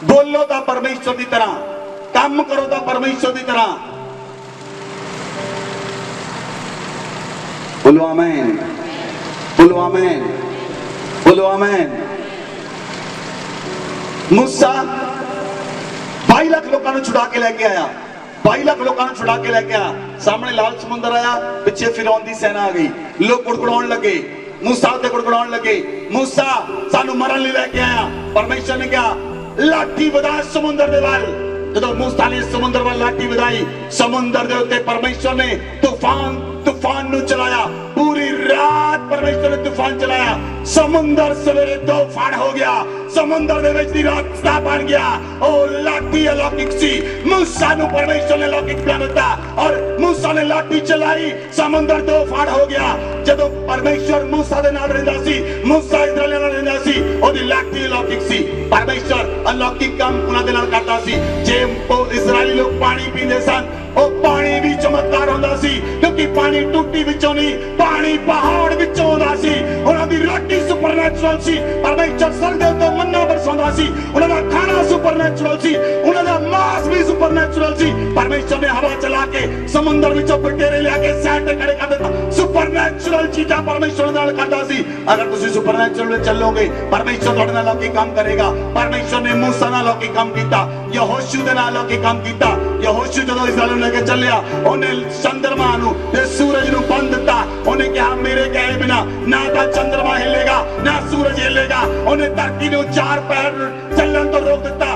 [SPEAKER 1] ਬੋਲੋ ਤਾਂ परमेश्वर ਦੀ ਤਰ੍ਹਾਂ, काम करो तो परमेश्वर की तरह। बोलो आमीन, बोलो आमीन, बोलो आमीन। मूसा 22 लाख लोगों को छुड़ा के लेके आया, 22 लाख लोगों को छुड़ा के लेके आया। सामने लाल समुद्र आया, पीछे फिरौन दी सेना आ गई, लोग कुड़कुड़ाने लगे, मूसा ते कुड़कुड़ाने लगे, मूसा सानू मरन ले लेके आया। परमेश्वर ने कहा लाठी बधा समुद्र दे वाल। ਜਦੋਂ मूसा ने समुद्र वाल लाठी ਵਧਾਈ, समुद्र ਦੇ ਉੱਤੇ परमेश्वर ने तूफान ਨੂੰ ਚਲਾਇਆ। पूरी रात परमेश्वर ने तूफान चलाया। समुद्र सवेरे तूफान हो गया, समुद्र ਦੇ ਵਿੱਚ ਦੀ ਰਾਸਤਾ ਬਣ ਗਿਆ। ਉਹ ਲਾਠੀ अलौकिक सी, मूसा ਨੂੰ परमेश्वर ने अलौकिक बना ਦਿੱਤਾ और मूसा ने लाठी चलाई, समुद्र तूफान हो गया। ਜਦੋਂ परमेश्वर मूसा ਦੇ ਨਾਲ ਰਹਿੰਦਾ ਸੀ, मूसा ਇਸਰਾਏਲ ਨਾਲ ਰਹਿੰਦਾ ਸੀ, ਉਹਦੀ ਲਾਠੀ अलौकिक ਸੀ। परमेश्वर अलौकिक ਕੰਮ ਉਹਨਾਂ ਦੇ ਨਾਲ ਕਰਦਾ ਸੀ। ਜੇ ਉਹ ਇਸਰਾਏਲੀ ਲੋਕ ਪਾਣੀ ਪੀਂਦੇ ਸਨ, ਉਹ ਪਾਣੀ ਵੀ ਚਮਤਕਾਰ ਹੁੰਦਾ ਸੀ, ਕਿਉਂਕਿ ਪਾਣੀ ਟੂਟੀ ਵਿੱਚੋਂ ਨਹੀਂ, ਪਾਣੀ ਪਹਾੜ ਵਿੱਚੋਂ ਆਉਂਦਾ ਸੀ। ਉਹਨਾਂ ਦੀ ਰੋਟੀ ਸੁਪਰਨੈਚੁਰਲ ਸੀ। परमेश्वर स्वर्ग ਦੇ ਉੱਤੋਂ ਮੰਨਾ ਬਰਸਾਉਂਦਾ ਸੀ। ਉਹਨਾਂ ਦਾ ਖਾਣਾ ਸੁਪਰਨੈਚੁਰਲ ਸੀ, ਉਹਨਾਂ ਦਾ ਮਾਸ ਵੀ ਸੁਪਰਨੈਚੁਰਲ ਸੀ। परमेश्वर ने हवा चला के समुद्र ਵਿੱਚੋਂ ਬਟੇਰੇ ਲਿਆ ਕੇ ਸਾਈਡ ਤੇ ਖੜੇ ਕਰ ਦਿੱਤਾ। ਸੁਪਰਨੈਚੁਰਲ ਚੀਜ਼ਾਂ परमेश्वर ਨਾਲ ਕਰਦਾ ਸੀ। ਅਗਰ ਤੁਸੀਂ ਸੁਪਰਨੈਚੁਰਲ ਵਿੱਚ ਚੱਲੋਗੇ, परमेश्वर ਤੁਹਾਡੇ ਨਾਲ अलौकिक ਕੰਮ ਕਰੇਗਾ। परमेश्वर ने मूसा ਨਾਲ अलौकिक ਕੰਮ ਕੀਤਾ, ਯਹੋਸ਼ੂ ਦੇ ਨਾਲ अलौकिक ਕੰਮ ਕੀਤਾ। ਯਹੋਸ਼ੂ ਜਦੋਂ ਇਸਰਾਏਲ ਨੂੰ ਲੈ ਕੇ ਚੱਲਿਆ, ਉਹਨੇ ਚੰਦਰਮਾ ਨੂੰ ਤੇ ਸੂਰਜ ਨੂੰ ਬੰਦ ਦਿੱਤਾ। ਉਹਨੇ ਕਿਹਾ ਮੇਰੇ ਕਹੇ ਬਿਨਾ ਨਾ ਤਾਂ ਚੰਦਰਮਾ ਹਿੱਲੇਗਾ ਨਾ ਸੂਰਜ ਹਿੱਲੇਗਾ। ਉਹਨੇ ਧਰਤੀ ਨੂੰ 4 ਪੈਰ ਚੱਲਣ ਤੋਂ ਰੋਕ ਦਿੱਤਾ।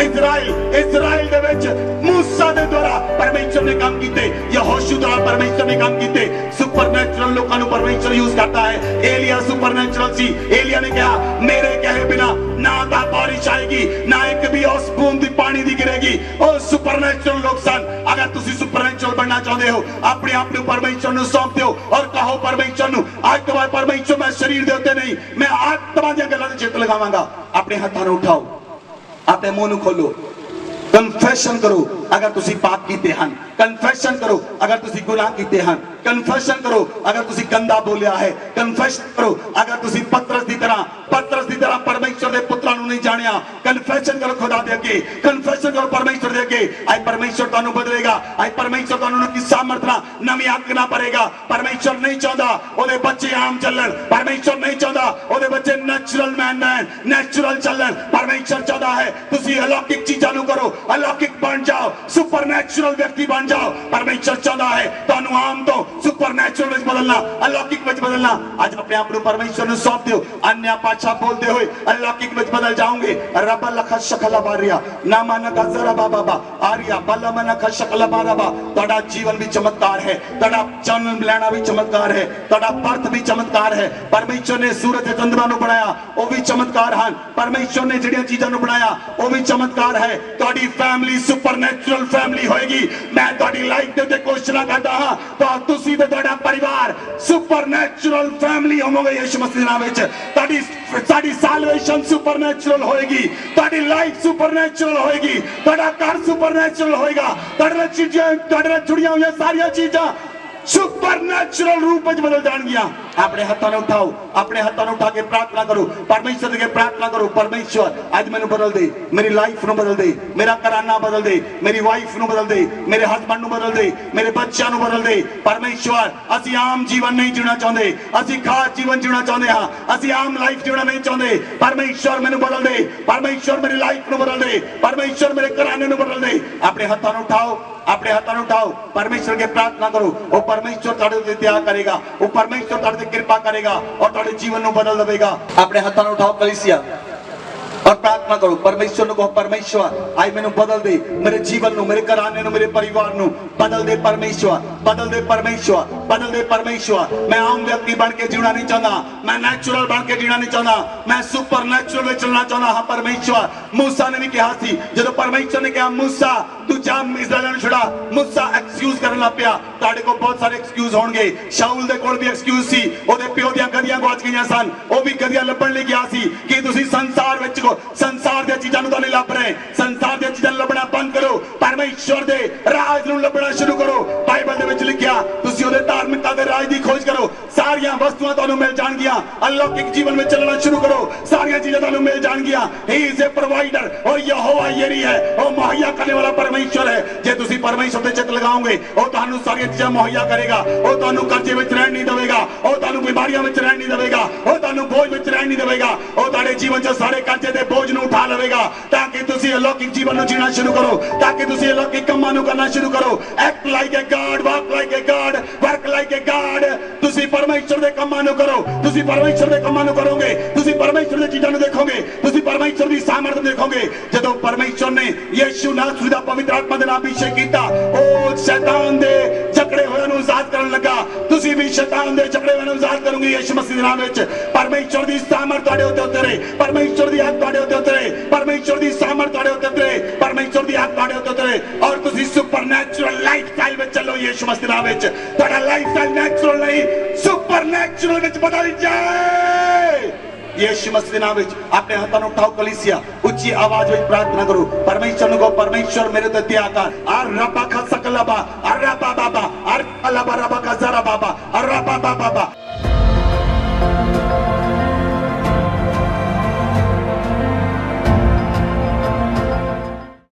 [SPEAKER 1] ਇਸਰਾਇਲ ਦੇ ਵਿੱਚ मूसा ਦੇ ਦੁਆਰਾ परमेश्वर ने काम ਕੀਤੇ, ਯਹੋਸ਼ੂ ਦੁਆਰਾ परमेश्वर ने काम ਕੀਤੇ। ਸੁਪਰਨੈਚੁਰਲ ਲੋਕਾਂ ਨੂੰ परमेश्वर यूज करता है। एलिया सुपरनैचुरल सी। एलिया ने कहा मेरे कहे बिना ना ਤਾਂ ਬਾਰਿਸ਼ ਆਏਗੀ, ਨਾ ਇੱਕ ਵੀ ਉਸ ਬੂੰਦ ਦੀ ਪਾਣੀ ਦੀ ਗਿਰੇਗੀ। ਉਹ ਸੁਪਰਨੈਚੁਰਲ ਲੋਕ ਸਨ। ਅਗਰ ਤੁਸੀਂ ਸੁਪਰਨੈਚੁਰਲ ਬਣਨਾ ਚਾਹੁੰਦੇ ਹੋ, ਆਪਣੇ ਆਪ ਨੂੰ परमेश्वर ਨੂੰ ਸੌਂਪ ਦਿਓ ਔਰ ਕਹੋ परमेश्वर ਨੂੰ ਅੱਜ ਤੋਂ ਬਾਅਦ परमेश्वर ਮੈਂ ਸਰੀਰ ਦੇ ਉੱਤੇ ਨਹੀਂ, ਮੈਂ ਆਤਮਾ ਦੀਆਂ ਗੱਲਾਂ ਤੇ ਚਿੱਤ ਲਗਾਵਾਂਗਾ। ਆਪਣੇ ਹੱਥਾਂ ਨੂੰ ਉਠਾਓ, ਆਪਣੇ ਮੂੰਹ ਨੂੰ ਖੋਲੋ, कन्फेशन करो अगर तुसी पाप कीते हैं, कन्फेशन करो अगर तुसी गुनाह कीते हैं, कन्फेशन करो अगर तुसी गंदा बोलिया है, कन्फेशन करो अगर तुसी पतरस दी तरह परमेश्वर दे पुत्रां नूं नहीं जानिया। कन्फेशन करो खुदा दे अगे, कन्फेशन करो परमेश्वर दे अगे। आज परमेश्वर तुहानूं बदलेगा, आज परमेश्वर तुहानूं की सामर्थ नाल नवी आत्मा ना भरेगा। परमेश्वर नहीं चाहता ओदे बच्चे आम चलन, परमेश्वर नहीं चाहता ओदे बच्चे नेचुरल मैन नेचुरल चलन। परमेश्वर चाहता है तुसी अलौकिक चीजां नूं करो, अलौकिक बन जाओ, सुपरनैचुरल व्यक्ति बन जाओ। परमेश्वर चाहता है तुहानूं आम तो सुपरनैचुरल विच बदलना, अलौकिक विच बदलना। आज अपने आप को परमेश्वर ने सौंप दियो। अन्य भाषा बोलते हुए अलौकिक विच बदल जाओगे। रब लख शकला बारिया ना मन का जरा बाबा आरिया बल मन का शकला बारबा। तोड़ा जीवन भी चमत्कार है, तोड़ा जन्म लेना भी चमत्कार है, तोड़ा बर्थ भी चमत्कार है। परमेश्वर ने सूरज ते चंद्रमा नु बनाया, वो भी चमत्कार हैं। परमेश्वर ने जिहड़ियां चीज़ां नु बनाया, वो भी चमत्कार है। तोड़ी फैमिली सुपरनैचुरल फैमिली होएगी। मैं तोड़ी लाइफ दे उत्ते क्वेश्चन करदा हां, तो तुसी ते तोड़ा परिवार सुपरनैचुरल फैमिली होवोगे यीशु मसीह नाम विच। तोड़ी साडी सैल्वेशन सुपरनैचुरल होएगी, तोड़ी लाइफ सुपरनैचुरल होएगी, तोड़ा घर सुपरनैचुरल होएगा, तोड़े चीज़ां तोड़े जुड़ियां हुई सारियां चीज़ां सुपरनैचुरल रूप में बदल जाएंगियां। अपने हाथों ने उठाओ, अपने हाथों ने उठा के प्रार्थना करो, परमेश्वर के प्रार्थना करो। परमेश्वर आज मैंने बदल दे, मेरी लाइफ नु बदल दे, मेरा घराना बदल दे, मेरी वाइफ नु बदल दे, मेरे हस्बैंड नु बदल दे, मेरे बच्चों नु बदल दे। परमेश्वर असी आम जीवन नहीं जीना चाहते, असी खास जीवन जीना चाहते हाँ, असी आम लाइफ जीना नहीं चाहते। परमेश्वर मैंने बदल दे, परमेश्वर मेरी लाइफ नु बदल दे, परमेश्वर मेरे घराने नु बदल दे। अपने हाथों ने उठाओ, अपने हाथों ने उठाओ, परमेश्वर के प्रार्थना करो। वो परमेश्वर तुहाडे उत्ते दया करेगा, वो परमेश्वर तुहाडे ते कृपा करेगा और तुहाडे जीवन को बदल देगा। अपने हाथों ने उठाओ कलीसिया और प्रार्थना करो। परमेश्वर को कहो, परमेश्वर आज मैंने बदल दे, मेरे जीवन नु, मेरे घराने नु, मेरे परिवार नु बदल दे। परमेश्वर बदल दे, परमेश्वर बदल दे। परमेश्वर मैं आम व्यक्ति बन के जीना नहीं चाहता, मैं नेचुरल बन के जीना नहीं चाहता, मैं सुपर नेचुरल में चलना चाहता हाँ। परमेश्वर मूसा ने भी कहा सी, जो परमेश्वर ने कहा मूसा तू जा इस्राएल छुड़ा, मूसा एक्सक्यूज करन लग पिया। तुहाडे को बहुत सारे एक्सक्यूज होणगे। शाऊल दे कोल भी एक्सक्यूज सी, ओदे पिओ दियां गधियां गवाच गईयां सन, ओ भी गधियां लभण लई गया सी कि तुसी संसार विच संसार दी चीज़ां नूं नहीं लभ रहे, संसार दी चीज़ां लभना बंद करो, परमेश्वर दे राज नूं लभना शुरू करो। बाइबल दे विच लिखिया तुसीं ओदे धार्मिकता दे राज दी खोज करो, सारियां वस्तुआं तुहानूं मिल जाणगियां। अलौकिक जीवन में चलना शुरू करो, सारियां चीज़ां तुहानूं मिल जाणगियां। ही इज ए प्रोवाइडर, और यहोवा यरी है, वो मुहैया करने वाला परमेश्वर है। जे तुसीं परमेश्वर ते चित लगाओगे, वो तुहानूं सारियां चीज़ां मुहैया करेगा। वो तुहानूं कर्जे विच रहण नहीं देवेगा, वो तुहानूं बीमारियां विच रहण नहीं देवेगा, वो तुहानूं बोझ विच रहण नहीं देवेगा। वो तुहाडे जीवन च सारे कर्जे दे बोझ नूं उठा लवेगा, ताकि तुसीं अलौकिक जीवन नूं जीना शुरू करो, ताकि तुसीं अलौकिक कामां नूं करना शुरू करो। Act like a god, walk like a god, work like a god. तुसीं परमेश्वर दे कामां नूं करो, तुसीं परमेश्वर दे कामां नूं करोगे, तुसीं परमेश्वर दी चीज़ां नूं देखोगे, तुसीं परमेश्वर दी सामर्थ देखोगे। जदों परमेश्वर ने यीशु नासरी दा पवित्र आत्मा दे नाल अभिषेक कीता, ओ शैतान दे जकड़े होए नूं आजाद करन लगा। तुसीं भी शैतान दे जकड़े होए नूं आजाद करोगे यीशु मसीह दे नाम विच। परमेश्वर दी सामर्थ तुहाडे उत्ते उतरे, परमेश्वर दी हक तुहाडे उत्ते उतरे, परमेश्वर दी सामर्थ तुहाडे उत्ते उतरे, परमेश्वर दी हक तुहाडे उत्ते उतरे, और तुसीं सुपरनैचुरल लाइफस्टाइल विच चलो यीशु मसीह दे नाम विच। तुहाडा लाइफस्टाइल नेचुरल नहीं, सुपरनैचुरल विच बदल जाए यीशु मसीह नाम विच। अपने हाथों ने उठाओ कलीसिया, उच्ची आवाज में प्रार्थना करो। परमेश्वर को परमेश्वर मेरे ते दया कर। अर रबा का सकलबा, अर रबा बाबा, अर अलबा रबा का जरा बाबा, अर रबा